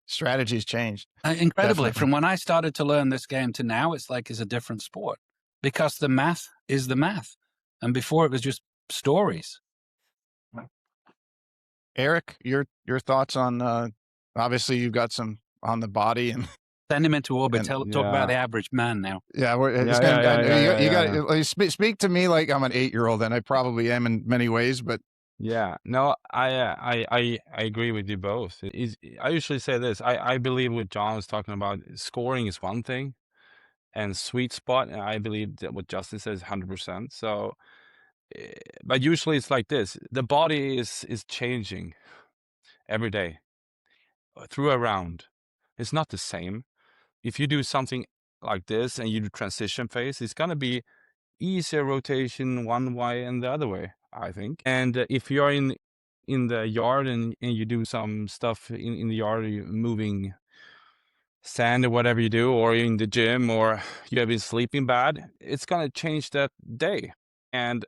Strategy's changed. Incredibly. Definitely. From when I started to learn this game to now, it's like it's a different sport. Because the math is the math. And before it was just stories. Erik, your thoughts on, obviously you've got some on the body and send him into orbit. Talk about the average man now. Yeah, you got speak to me like I'm an 8-year-old, and I probably am in many ways, but I agree with you both. I usually say this. I believe what John was talking about, scoring is one thing, and sweet spot. And I believe that what Justin says 100%. So. But usually it's like this. The body is changing every day through a round. It's not the same. If you do something like this and you do transition phase, it's going to be easier rotation one way and the other way, I think. And if you're in the yard and you do some stuff in the yard, you're moving sand or whatever you do, or in the gym, or you have been sleeping bad, it's going to change that day. And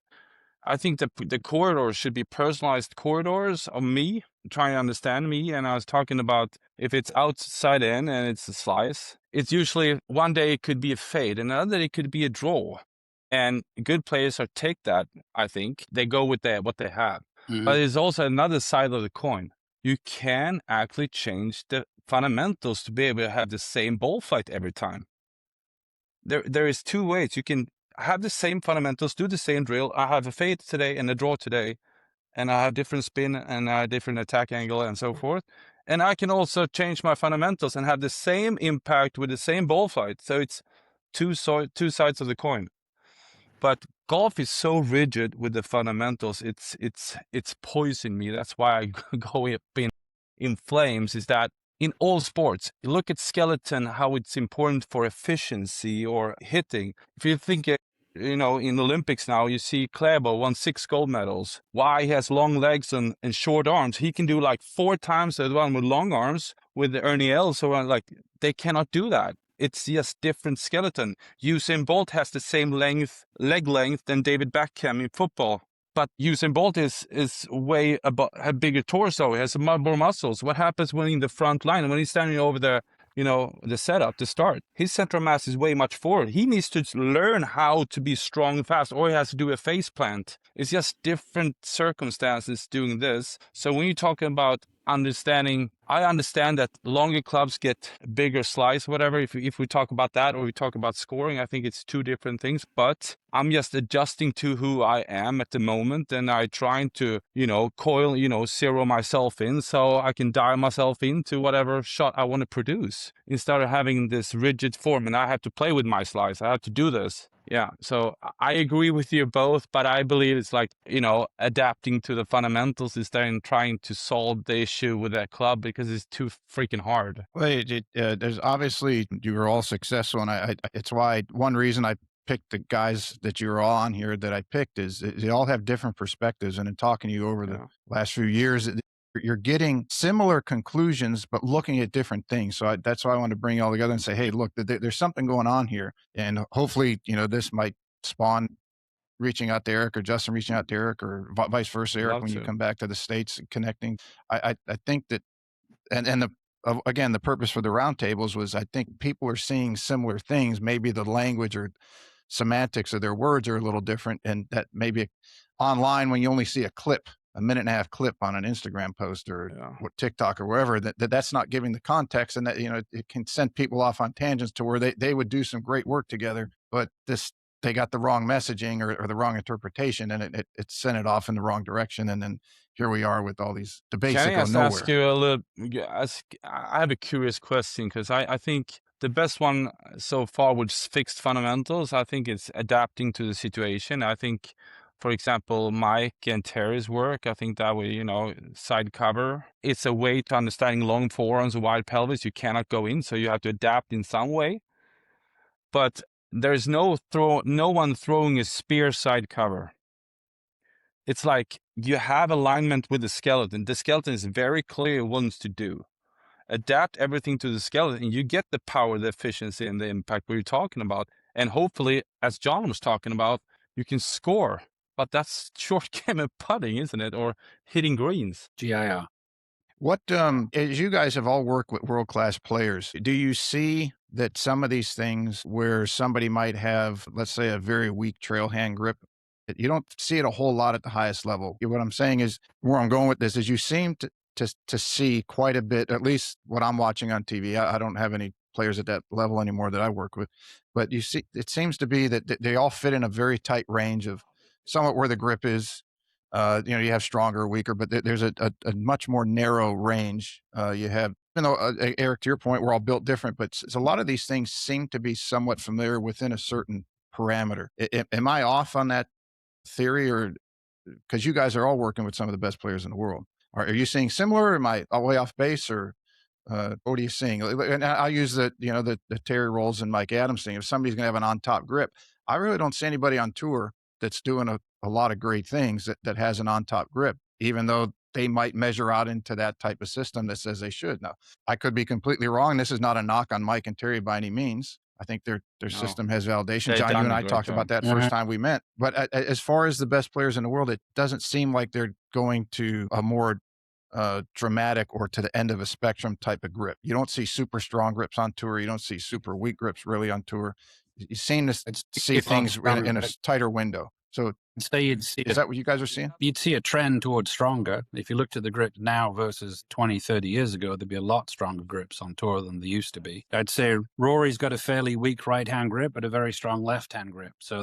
I think the corridors should be personalized corridors of me, trying to understand me. And I was talking about if it's outside in and it's a slice, it's usually one day it could be a fade, and another day it could be a draw. And good players take that, I think. They go with what they have. But there's also another side of the coin. You can actually change the fundamentals to be able to have the same ball flight every time. There is two ways. You can have the same fundamentals, do the same drill. I have a fade today and a draw today, and I have different spin and a different attack angle and so forth. And I can also change my fundamentals and have the same impact with the same ball flight. So it's two sides of the coin. But golf is so rigid with the fundamentals. It's poisoning me. That's why I go up in flames. Is that in all sports, you look at skeleton, how it's important for efficiency or hitting. If you think, in the Olympics now, you see Klæbo won 6 gold medals. Why? He has long legs and short arms. He can do like 4 times the one with long arms with the Ernie Els. So they cannot do that. It's just different skeleton. Usain Bolt has the same leg length than David Beckham in football. But Usain Bolt is way above, a bigger torso. He has more muscles. What happens when in the front line, when he's standing over the setup to start? His central mass is way much forward. He needs to learn how to be strong and fast, or he has to do a face plant. It's just different circumstances doing this. So when you're talking about understanding, I understand that longer clubs get bigger slice, whatever. If we talk about that, or we talk about scoring, I think it's two different things. But I'm just adjusting to who I am at the moment, and I trying to, zero myself in so I can dial myself into whatever shot I want to produce, instead of having this rigid form. And I have to play with my slice. I have to do this. Yeah, so I agree with you both, but I believe it's like, adapting to the fundamentals instead of trying to solve the issue with that club because it's too freaking hard. Well, there's obviously you were all successful, and it's why one reason I picked the guys that you were all on here that I picked is they all have different perspectives. And in talking to you over the last few years, you're getting similar conclusions, but looking at different things. So that's why I wanted to bring you all together and say, hey, look, there's something going on here. And hopefully, this might spawn reaching out to Erik or Justin reaching out to Erik or vice versa, Erik, when you come back to the States and connecting. I think that, and again, the purpose for the roundtables was I think people are seeing similar things. Maybe the language or semantics of their words are a little different, and that maybe online when you only see a clip, a 1.5-minute clip on an Instagram post or TikTok or wherever, that's not giving the context, and that it can send people off on tangents to where they would do some great work together, but they got the wrong messaging or the wrong interpretation, and it sent it off in the wrong direction, and then here we are with all these debates that go nowhere. Ask you a little? I have a curious question because I think the best one so far with fixed fundamentals, I think it's adapting to the situation. I think, for example, Mike and Terry's work, I think that way, side cover. It's a way to understanding long forearms and wide pelvis. You cannot go in, so you have to adapt in some way. But there's no one throwing a spear side cover. It's like you have alignment with the skeleton. The skeleton is very clear what it wants to do. Adapt everything to the skeleton, and you get the power, the efficiency, and the impact we're talking about. And hopefully, as Jon was talking about, you can score. But that's short game of putting, isn't it? Or hitting greens. GIR. What, as you guys have all worked with world-class players, do you see that some of these things where somebody might have, let's say, a very weak trail hand grip, you don't see it a whole lot at the highest level? What I'm saying is, where I'm going with this is you seem to see quite a bit, at least what I'm watching on TV. I don't have any players at that level anymore that I work with, but you see, it seems to be that they all fit in a very tight range of somewhat where the grip is. You have stronger or weaker, but there's a much more narrow range. You have, Erik, to your point, we're all built different, but a lot of these things seem to be somewhat familiar within a certain parameter. Am I off on that theory, or because you guys are all working with some of the best players in the world? Are you seeing similar? Am I way off base, or what are you seeing? And I'll use the Terry Rolls and Mike Adams thing. If somebody's going to have an on-top grip, I really don't see anybody on tour that's doing a lot of great things that has an on-top grip, even though they might measure out into that type of system that says they should. Now, I could be completely wrong. This is not a knock on Mike and Terry by any means. I think their system has validation. Jon, you and I talked about that first time we met. But as far as the best players in the world, it doesn't seem like they're going to a more dramatic or to the end of a spectrum type of grip. You don't see super strong grips on tour. You don't see super weak grips really on tour. You seem to see things in a tighter window. So you'd see is that what you guys are seeing? You'd see a trend towards stronger. If you looked at the grip now versus 20, 30 years ago, there'd be a lot stronger grips on tour than there used to be. I'd say Rory's got a fairly weak right-hand grip, but a very strong left-hand grip. So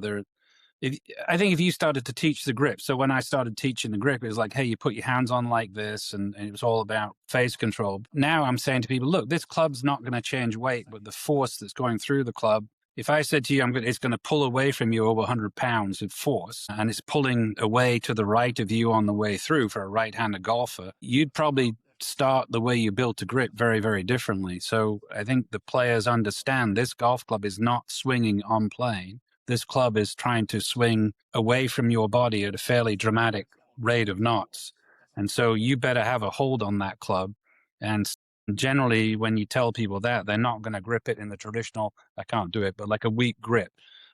I think if you started to teach the grip, so when I started teaching the grip, it was like, hey, you put your hands on like this, and it was all about phase control. Now I'm saying to people, look, this club's not going to change weight, but the force that's going through the club, if I said to you, it's going to pull away from you over 100 pounds of force, and it's pulling away to the right of you on the way through for a right-handed golfer, you'd probably start the way you built a grip very, very differently. So I think the players understand this golf club is not swinging on plane. This club is trying to swing away from your body at a fairly dramatic rate of knots. And so you better have a hold on that club. And generally, when you tell people that, they're not going to grip it in the traditional, I can't do it, but like a weak grip.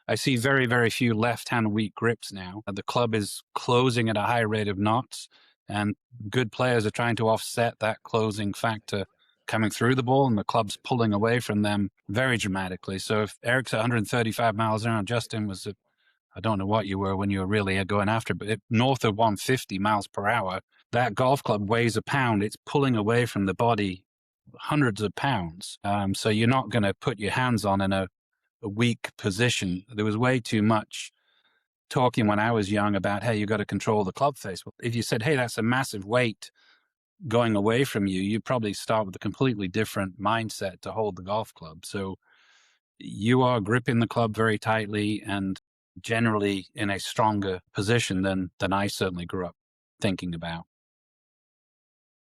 I see very, very few left-hand weak grips now. The club is closing at a high rate of knots, and good players are trying to offset that closing factor coming through the ball, and the club's pulling away from them very dramatically. So if Erik's at 135 miles an hour, Justin was at, I don't know what you were when you were really going after, but north of 150 miles per hour, that golf club weighs a pound. It's pulling away from the body hundreds of pounds. So you're not going to put your hands on in a weak position. There was way too much talking when I was young about, hey, you got to control the club face. Well, if you said, hey, that's a massive weight going away from you, you'd probably start with a completely different mindset to hold the golf club. So you are gripping the club very tightly and generally in a stronger position than I certainly grew up thinking about.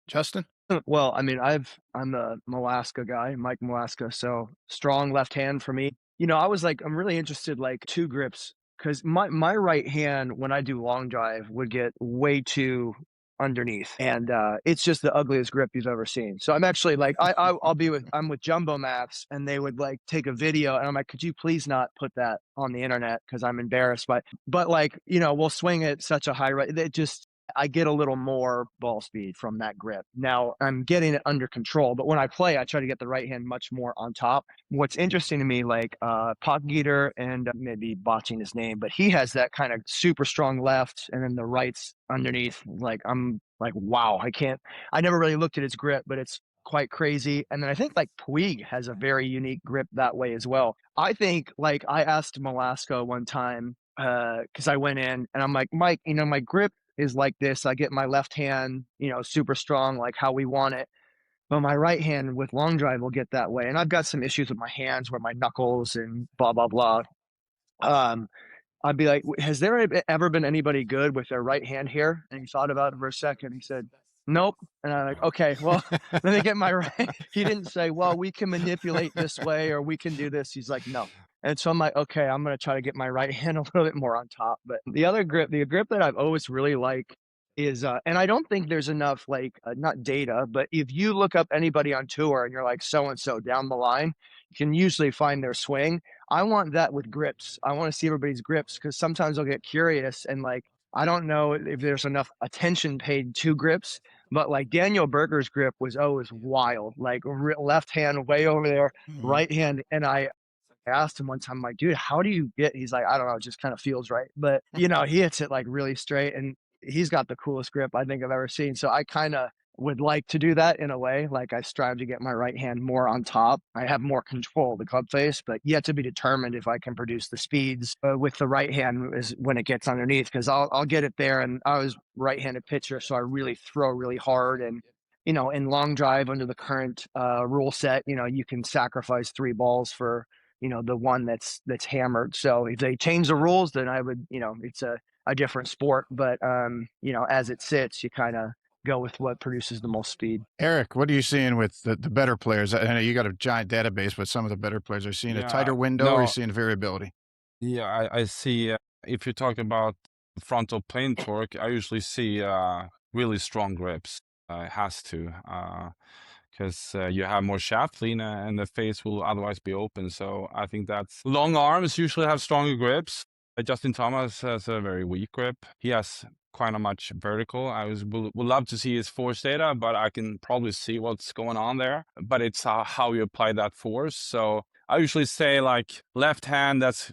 Justin? Well, I mean, I'm a Malaska guy, Mike Malaska, so strong left hand for me. I was like, I'm really interested, like two grips, because my right hand when I do long drive would get way too underneath, and it's just the ugliest grip you've ever seen. So I'm actually like, I'm with Jumbo Maps, and they would like take a video, and I'm like, could you please not put that on the internet because I'm embarrassed. But like, we'll swing at such a high rate. It just I get a little more ball speed from that grip. Now I'm getting it under control, but when I play, I try to get the right hand much more on top. What's interesting to me, like Potgieter, and maybe botching his name, but he has that kind of super strong left, and then the right's underneath. Like I'm like, wow, I never really looked at his grip, but it's quite crazy. And then I think like Puig has a very unique grip that way as well. I think like I asked Malaska one time, because I went in and I'm like, Mike, my grip is like this. I get my left hand, super strong, like how we want it. But my right hand with long drive will get that way. And I've got some issues with my hands where my knuckles and blah, blah, blah. I'd be like, has there ever been anybody good with their right hand here? And he thought about it for a second. He said, nope. And I'm like, okay, well, let me get my right. He didn't say, well, we can manipulate this way or we can do this. He's like, no. And so I'm like, okay, I'm going to try to get my right hand a little bit more on top. But the grip that I've always really liked is, and I don't think there's enough, like, not data, but if you look up anybody on tour and you're like so-and-so down the line, you can usually find their swing. I want that with grips. I want to see everybody's grips because sometimes I'll get curious and like, I don't know if there's enough attention paid to grips, but like Daniel Berger's grip was always wild, like left hand way over there, right hand. And I asked him one time, I'm like, dude, how do you get, he's like, I don't know, it just kind of feels right. But he hits it like really straight and he's got the coolest grip I think I've ever seen. So I kind of would like to do that in a way. Like I strive to get my right hand more on top. I have more control of the club face, but yet to be determined if I can produce the speeds with the right hand is when it gets underneath, because I'll get it there. And I was right-handed pitcher, so I really throw really hard. And in long drive under the current rule set, you can sacrifice 3 balls for the one that's hammered. So if they change the rules, then I would, it's a different sport. But as it sits, you kind of go with what produces the most speed. Erik, what are you seeing with the better players? I know you got a giant database, but some of the better players are seeing a tighter window, or are you seeing variability? Yeah, I see. If you're talking about frontal plane torque, I usually see really strong grips. It has to, because you have more shaft lean and the face will otherwise be open. So I think that's long arms usually have stronger grips. Justin Thomas has a very weak grip. He has quite a much vertical. Would love to see his force data, but I can probably see what's going on there. But it's how you apply that force. So I usually say like left hand, that's,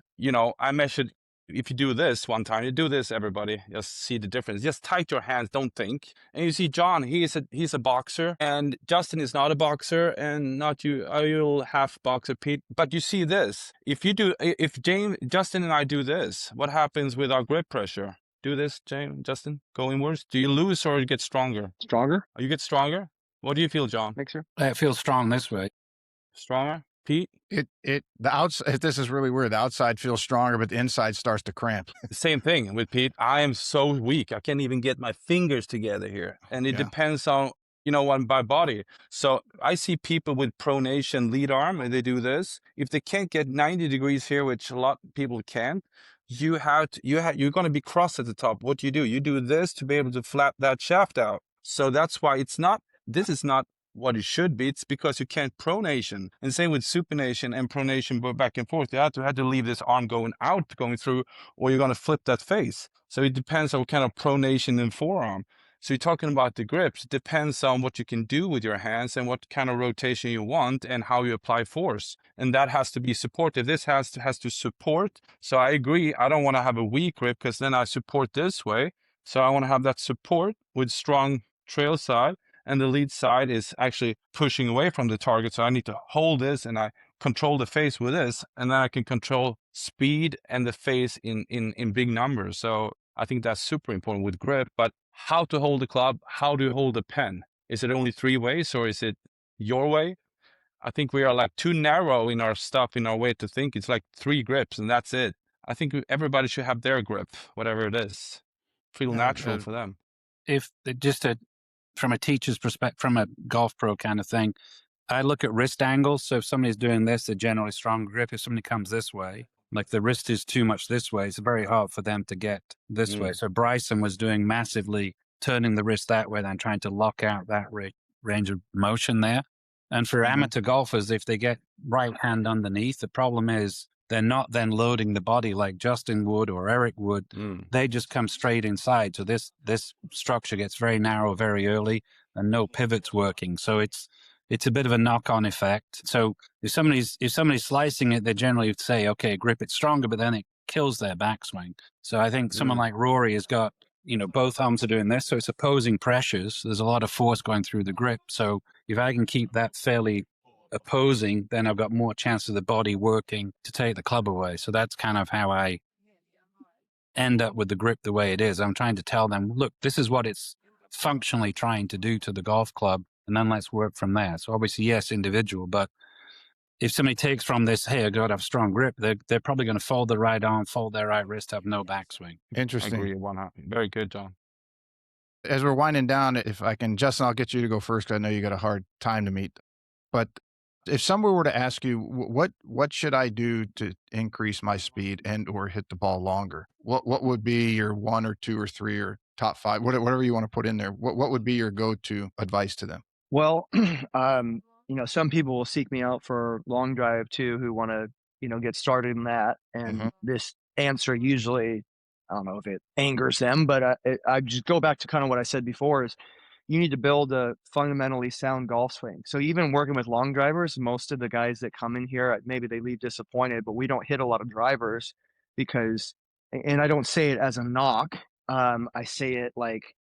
I measured, if you do this one time, you do this, everybody, just see the difference. Just tight your hands, don't think. And you see Jon, he's a boxer, and Justin is not a boxer, and not you, you'll half boxer Pete. But you see this, if Justin and I do this, what happens with our grip pressure? Do this, Justin, go inwards. Do you lose or you get stronger? Stronger? You get stronger? What do you feel, Jon? Mixer? It feels strong this way. Stronger? Pete? The outside, this is really weird. The outside feels stronger, but the inside starts to cramp. Same thing with Pete. I am so weak. I can't even get my fingers together here. And it depends on, on my body. So I see people with pronation lead arm, and they do this. If they can't get 90 degrees here, which a lot of people can, you're going to be cross at the top. What do? You do this to be able to flap that shaft out. So that's why this is not what it should be. It's because you can't pronation. And same with supination and pronation, but back and forth. You have to leave this arm going through, or you're going to flip that face. So it depends on what kind of pronation and forearm. So you're talking about the grips. It depends on what you can do with your hands and what kind of rotation you want and how you apply force. And that has to be supportive. This has to support. So I agree. I don't want to have a weak grip because then I support this way. So I want to have that support with strong trail side. And the lead side is actually pushing away from the target. So I need to hold this and I control the face with this. And then I can control speed and the face in big numbers. So I think that's super important with grip. But how to hold the club, how do you hold the pen? Is it only 3 ways or is it your way? I think we are like too narrow in our stuff, in our way to think. It's like 3 grips and that's it. I think everybody should have their grip, whatever it is. Feel natural for them. If just from a teacher's perspective, from a golf pro kind of thing, I look at wrist angles. So if somebody's doing this, they're generally strong grip. If somebody comes this way, like the wrist is too much this way, it's very hard for them to get this way. So Bryson was doing massively, turning the wrist that way, then trying to lock out that range of motion there. And for amateur golfers, if they get right hand underneath, the problem is they're not then loading the body like Justin would or Erik would. They just come straight inside. So this structure gets very narrow very early and no pivots working. So it's a bit of a knock-on effect. So if somebody's slicing it, they generally say, okay, grip it stronger, but then it kills their backswing. So I think someone like Rory has got, both arms are doing this. So it's opposing pressures. There's a lot of force going through the grip. So if I can keep that fairly opposing, then I've got more chance of the body working to take the club away. So that's kind of how I end up with the grip the way it is. I'm trying to tell them, look, this is what it's functionally trying to do to the golf club, and then let's work from there. So obviously, yes, individual, but if somebody takes from this, hey, I got to have strong grip, they're probably going to fold the right arm, fold their right wrist, have no backswing. Interesting. I agree 100%. Very good, Jon. As we're winding down, if I can, Justin, I'll get you to go first because I know you got a hard time to meet. But if somebody were to ask you, what should I do to increase my speed and or hit the ball longer? What would be your 1 or 2 or 3 or top 5, whatever you want to put in there? What would be your go-to advice to them? Well, some people will seek me out for long drive too, who want to, get started in that. And this answer usually, I don't know if it angers them, but I just go back to kind of what I said before is you need to build a fundamentally sound golf swing. So even working with long drivers, most of the guys that come in here, maybe they leave disappointed, but we don't hit a lot of drivers because, and I don't say it as a knock. I say it like,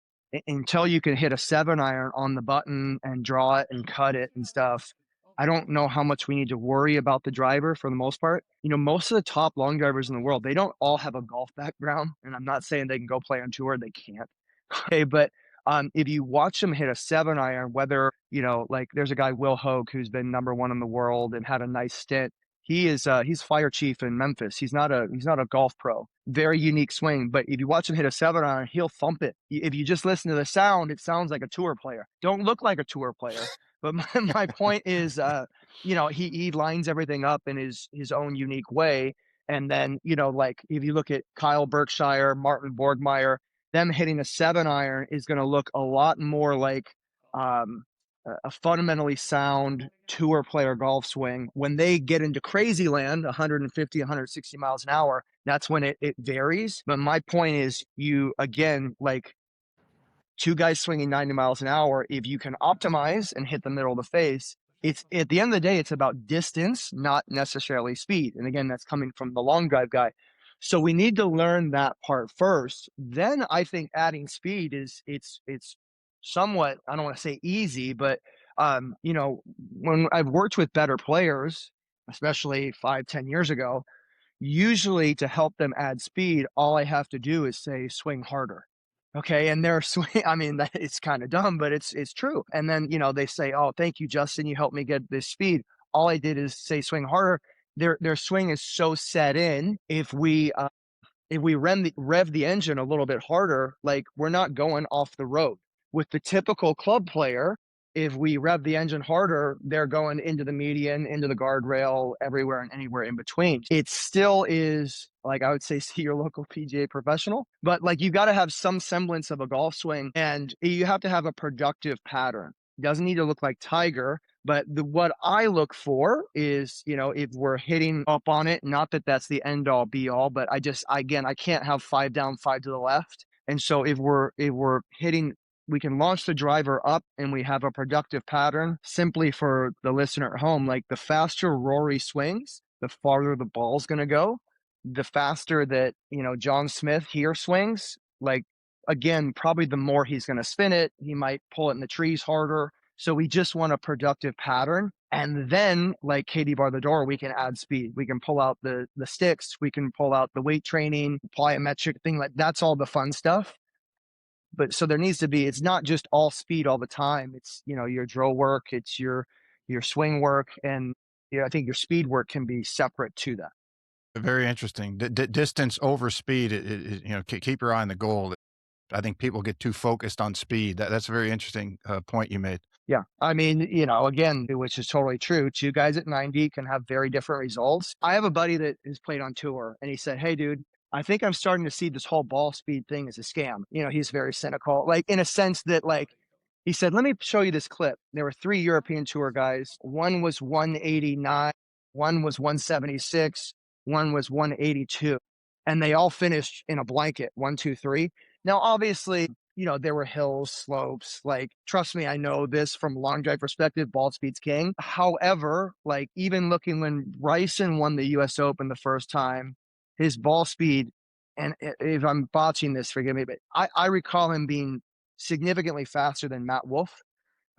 until you can hit a 7-iron on the button and draw it and cut it and stuff, I don't know how much we need to worry about the driver for the most part. Most of the top long drivers in the world, they don't all have a golf background. And I'm not saying they can go play on tour. They can't. Okay. But if you watch them hit a 7-iron, whether, like there's a guy, Will Hogue, who's been #1 in the world and had a nice stint. He's fire chief in Memphis. He's not a golf pro. Very unique swing, but if you watch him hit a 7-iron, he'll thump it. If you just listen to the sound, it sounds like a tour player. Don't look like a tour player. But my point is, he lines everything up in his own unique way. And then, like if you look at Kyle Berkshire, Martin Borgmeyer, them hitting a 7-iron is going to look a lot more like a fundamentally sound tour player golf swing. When they get into crazy land, 150, 160 miles an hour, that's when it varies. But my point is, like 2 guys swinging 90 miles an hour, if you can optimize and hit the middle of the face, it's at the end of the day, it's about distance, not necessarily speed. And again, that's coming from the long drive guy. So we need to learn that part first. Then I think adding speed it's somewhat, I don't want to say easy, but when I've worked with better players, especially 5-10 years ago, usually to help them add speed, all I have to do is say swing harder. Okay. And their swing, I mean, it's kind of dumb, but it's true. And then, they say, oh, thank you, Justin, you helped me get this speed. All I did is say swing harder. Their swing is so set in. If we rev the engine a little bit harder, like we're not going off the road. With the typical club player, if we rev the engine harder, they're going into the median, into the guardrail, everywhere and anywhere in between. It still is, like I would say, see your local PGA professional, but like you got to have some semblance of a golf swing and you have to have a productive pattern. It doesn't need to look like Tiger, but what I look for is, if we're hitting up on it, not that that's the end all be all, but I can't have 5 down, 5 to the left. And so if we're hitting, we can launch the driver up and we have a productive pattern. Simply for the listener at home, like the faster Rory swings, the farther the ball's going to go. The faster that, John Smith here swings, like, again, probably the more he's going to spin it. He might pull it in the trees harder. So we just want a productive pattern. And then, like Katie bar the door, we can add speed. We can pull out the sticks. We can pull out the weight training, plyometric thing. Like that's all the fun stuff. But so there needs to be, it's not just all speed all the time. It's, your drill work. It's your your swing work, and I think your speed work can be separate to that. Very interesting. Distance over speed, keep your eye on the goal. I think people get too focused on speed. That's a very interesting point you made. Yeah. I mean, again, which is totally true. Two guys at 90 can have very different results. I have a buddy that has played on tour, and he said, "Hey, dude, I think I'm starting to see this whole ball speed thing as a scam." He's very cynical, like in a sense that, like, he said, "Let me show you this clip." There were 3 European tour guys. One was 189, one was 176, one was 182, and they all finished in a blanket, 1, 2, 3. Now, obviously, there were hills, slopes. Like, trust me, I know this from a long drive perspective, ball speed's king. However, like, even looking when Bryson won the US Open the first time, his ball speed, and if I'm botching this, forgive me, but I recall him being significantly faster than Matt Wolff,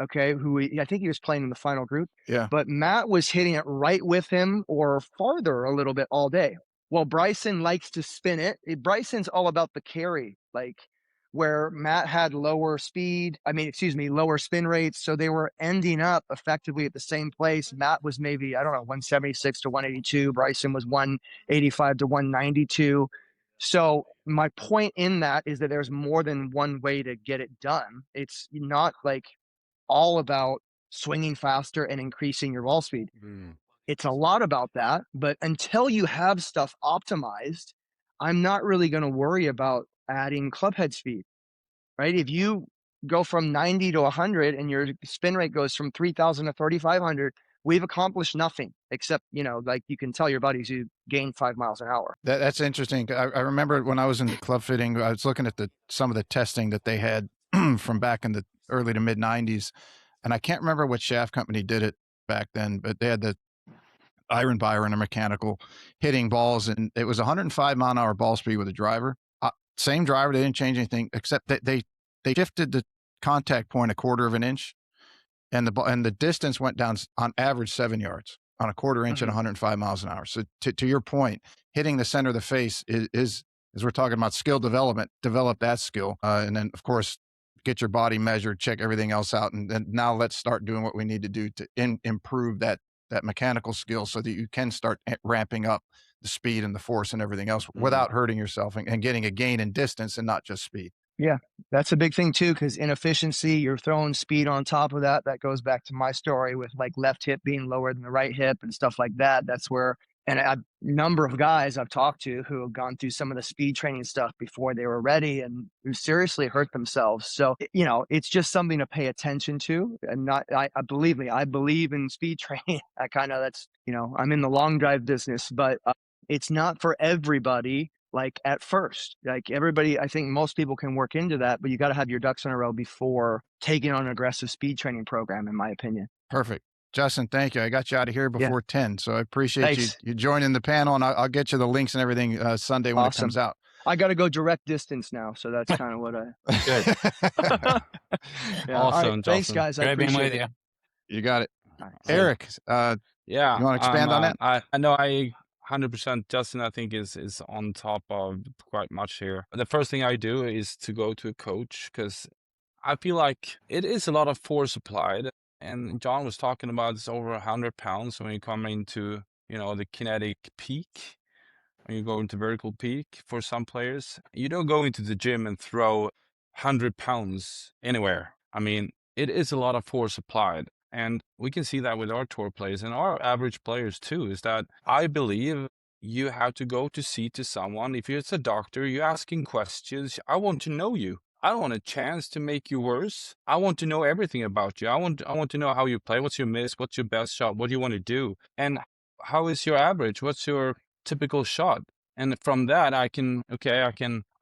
okay, I think he was playing in the final group. Yeah. But Matt was hitting it right with him or farther a little bit all day. Well, Bryson likes to spin it. Bryson's all about the carry, like, where Matt had lower spin rates. So they were ending up effectively at the same place. Matt was maybe, I don't know, 176 to 182. Bryson was 185 to 192. So my point in that is that there's more than one way to get it done. It's not like all about swinging faster and increasing your ball speed. It's a lot about that, but until you have stuff optimized, I'm not really going to worry about adding club head speed, right? If you go from 90 to 100 and your spin rate goes from 3,000 to 3,500, we've accomplished nothing except, like, you can tell your buddies you gained 5 miles an hour. That's interesting. I remember when I was in the club fitting, I was looking at some of the testing that they had from back in the early to mid 90s. And I can't remember what shaft company did it back then, but they had the Iron Byron, a mechanical, hitting balls, and it was 105 mile an hour ball speed with a driver. Same driver, they didn't change anything except that they shifted the contact point a quarter of an inch, and the distance went down on average 7 yards on a quarter inch at 105 miles an hour. So to your point, hitting the center of the face is as we're talking about skill development, develop that skill, and then of course get your body measured, check everything else out, and then now let's start doing what we need to do to improve that mechanical skill so that you can start ramping up the speed and the force and everything else without hurting yourself and getting a gain in distance and not just speed. Yeah, that's a big thing too, because inefficiency, you're throwing speed on top of that. That goes back to my story with, like, left hip being lower than the right hip and stuff like that. That's where, and a number of guys I've talked to who have gone through some of the speed training stuff before they were ready and who seriously hurt themselves. So, it's just something to pay attention to. And believe me, I believe in speed training. I'm in the long drive business, but it's not for everybody. Like, at first, like, everybody, I think most people can work into that, but you got to have your ducks in a row before taking on an aggressive speed training program, in my opinion. Perfect. Justin, thank you. I got you out of here before 10, so I appreciate you joining the panel, and I'll get you the links and everything Sunday when it comes out. I got to go direct distance now, so that's kind of what I. Good. Awesome, right, thanks, guys. I appreciate it. You got it, right. Eric. You want to expand on that? I know. 100% Justin, I think, is on top of quite much here. The first thing I do is to go to a coach, because I feel like it is a lot of force applied. And Jon was talking about it's over 100 pounds when you come into, the kinetic peak, when you go into vertical peak for some players. You don't go into the gym and throw 100 pounds anywhere. I mean, it is a lot of force applied. And we can see that with our tour players and our average players too, is that I believe you have to go to see to someone. If it's a doctor, you're asking questions. I want to know you. I don't want a chance to make you worse. I want to know everything about you. I want to know how you play. What's your miss? What's your best shot? What do you want to do? And how is your average? What's your typical shot? And from that, I can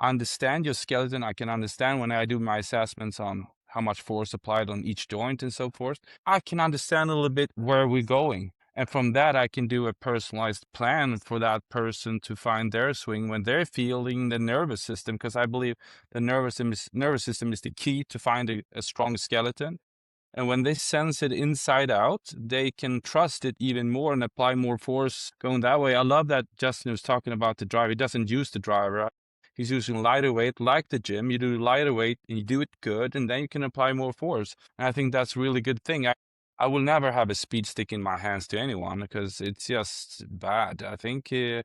understand your skeleton. I can understand when I do my assessments on how much force applied on each joint and so forth. I can understand a little bit where we're going. And from that, I can do a personalized plan for that person to find their swing when they're feeling the nervous system, because I believe the nervous system is the key to find a strong skeleton. And when they sense it inside out, they can trust it even more and apply more force going that way. I love that Justin was talking about the driver. He doesn't use the driver. He's using lighter weight, like the gym. You do lighter weight and you do it good, and then you can apply more force. And I think that's a really good thing. I will never have a speed stick in my hands to anyone because it's just bad. I think it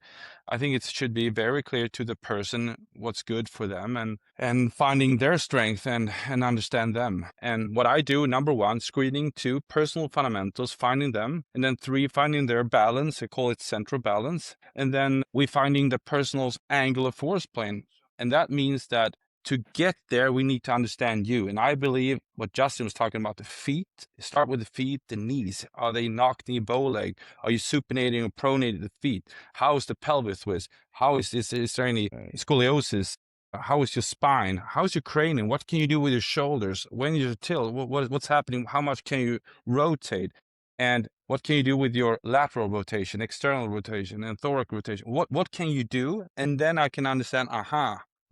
should be very clear to the person what's good for them and finding their strength and understand them. And what I do, number one, screening; two, personal fundamentals, finding them, and then three, finding their balance. I call it central balance. And then we finding the personal's angle of force plane. And that means that to get there, we need to understand you. And I believe what Justin was talking about, the feet, start with the feet, the knees. Are they knock knee, bow leg? Are you supinating or pronating the feet? How is the pelvis twist? How is this? Is there any scoliosis? How is your spine? How's your cranium? What can you do with your shoulders? When you tilt, what's happening? How much can you rotate? And what can you do with your lateral rotation, external rotation, and thoracic rotation? What can you do? And then I can understand,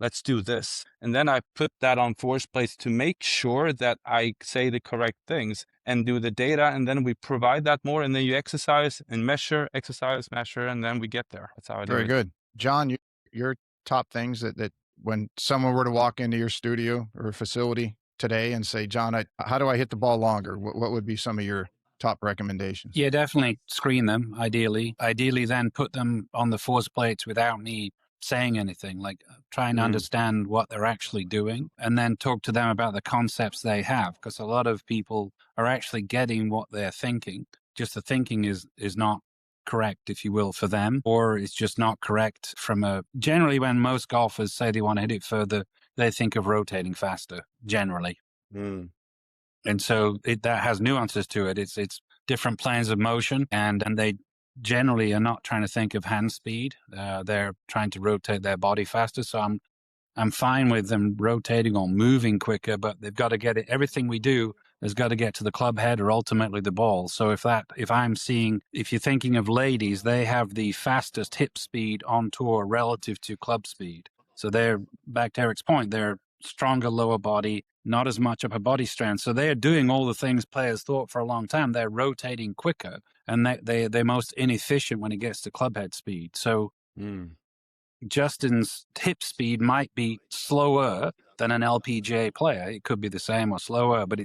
let's do this. And then I put that on force plates to make sure that I say the correct things and do the data. And then we provide that more. And then you exercise and measure, exercise, measure, and then we get there. That's how I do it. Very good. Jon, your top things that when someone were to walk into your studio or facility today and say, Jon, how do I hit the ball longer? What would be some of your top recommendations? Yeah, definitely screen them, ideally. Ideally, then put them on the force plates without me saying anything, like try and understand what they're actually doing, and then talk to them about the concepts they have, because a lot of people are actually getting what they're thinking. Just the thinking is not correct, if you will, for them, or it's just not correct generally when most golfers say they want to hit it further, they think of rotating faster, generally. And so that has nuances to it. It's different planes of motion, and they generally are not trying to think of hand speed. They're trying to rotate their body faster. So I'm fine with them rotating or moving quicker, but they've got to get it. Everything we do has got to get to the club head or ultimately the ball. So if you're thinking of ladies, they have the fastest hip speed on tour relative to club speed. So they're, back to Erik's point, they're stronger lower body, not as much upper body strength. So they're doing all the things players thought for a long time. They're rotating quicker, and they're most inefficient when it gets to club head speed. So Justin's hip speed might be slower than an LPGA player. It could be the same or slower, but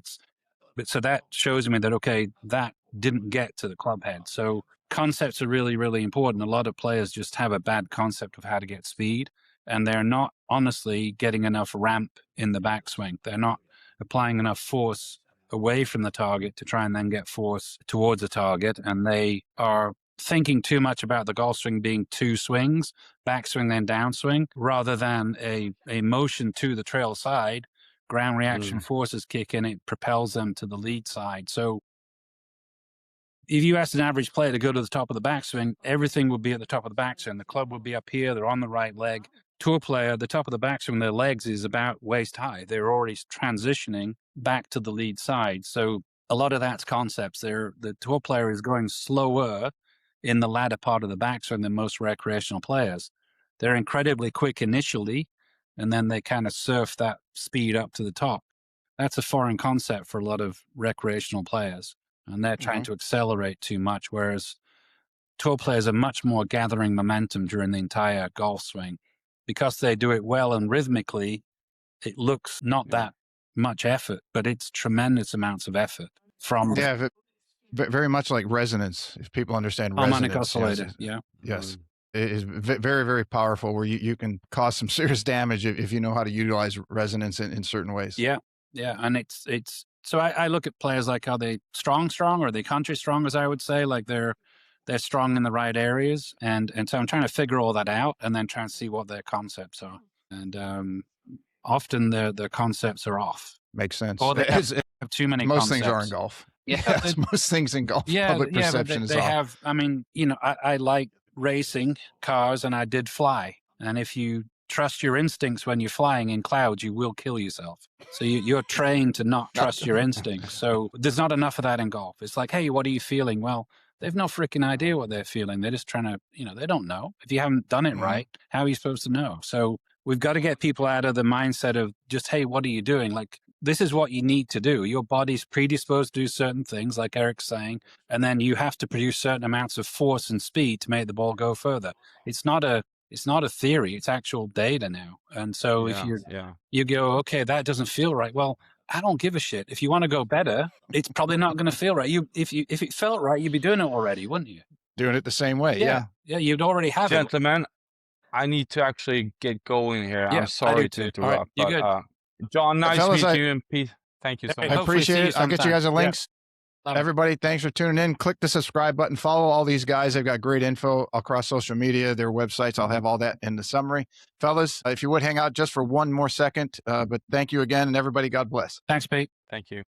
so that shows me that, okay, that didn't get to the club head. So concepts are really, really important. A lot of players just have a bad concept of how to get speed, and they're not honestly getting enough ramp in the backswing. They're not applying enough force away from the target to try and then get force towards the target. And they are thinking too much about the golf swing being two swings, backswing then downswing, rather than a motion to the trail side. Ground reaction forces kick in, it propels them to the lead side. So if you asked an average player to go to the top of the backswing, everything would be at the top of the backswing. The club would be up here, they're on the right leg. Tour player, the top of the backswing, their legs is about waist high. They're already transitioning back to the lead side. So a lot of that's concepts. The tour player is going slower in the latter part of the backswing than most recreational players. They're incredibly quick initially, and then they kind of surf that speed up to the top. That's a foreign concept for a lot of recreational players, and they're trying to accelerate too much, whereas tour players are much more gathering momentum during the entire golf swing. Because they do it well and rhythmically, it looks not that much effort, but it's tremendous amounts of effort from very much like resonance. If people understand harmonic resonance, oscillator, yes, it is very, very powerful. Where you can cause some serious damage if you know how to utilize resonance in certain ways. Yeah, and it's. So I look at players like, are they strong, or are they country strong, as I would say, like they're strong in the right areas. And so I'm trying to figure all that out and then try and see what their concepts are. And often their concepts are off. Makes sense. Or they have too many most concepts. Things are in golf. Yeah. Yes, most things in golf. Public perception is off. They have, I mean, I like racing cars and I did fly. And if you trust your instincts when you're flying in clouds, you will kill yourself. So you're trained to not trust your instincts. So there's not enough of that in golf. It's like, hey, what are you feeling? Well, they've no freaking idea what they're feeling. They're just trying to, they don't know. If you haven't done it right, how are you supposed to know? So we've got to get people out of the mindset of just, hey, what are you doing? Like, this is what you need to do. Your body's predisposed to do certain things, like Erik's saying, and then you have to produce certain amounts of force and speed to make the ball go further. It's not a theory. It's actual data now. And so if you go, okay, that doesn't feel right. Well, I don't give a shit. If you want to go better, it's probably not going to feel right. If it felt right, you'd be doing it already, wouldn't you? Doing it the same way. Yeah. Yeah, you'd already have Gentlemen, I need to actually get going here. Yeah, I'm sorry to All right, interrupt. you're but, good. John, nice fellas, meeting you, and Pete. Thank you so Hey, much. I hopefully see appreciate you it. I'll get you sometime. guys the links. Love it. Everybody, thanks for tuning in. Click the subscribe button. Follow all these guys. They've got great info across social media, their websites. I'll have all that in the summary. Fellas, if you would hang out just for one more second, but thank you again, and everybody, God bless. Thanks, Pete. Thank you.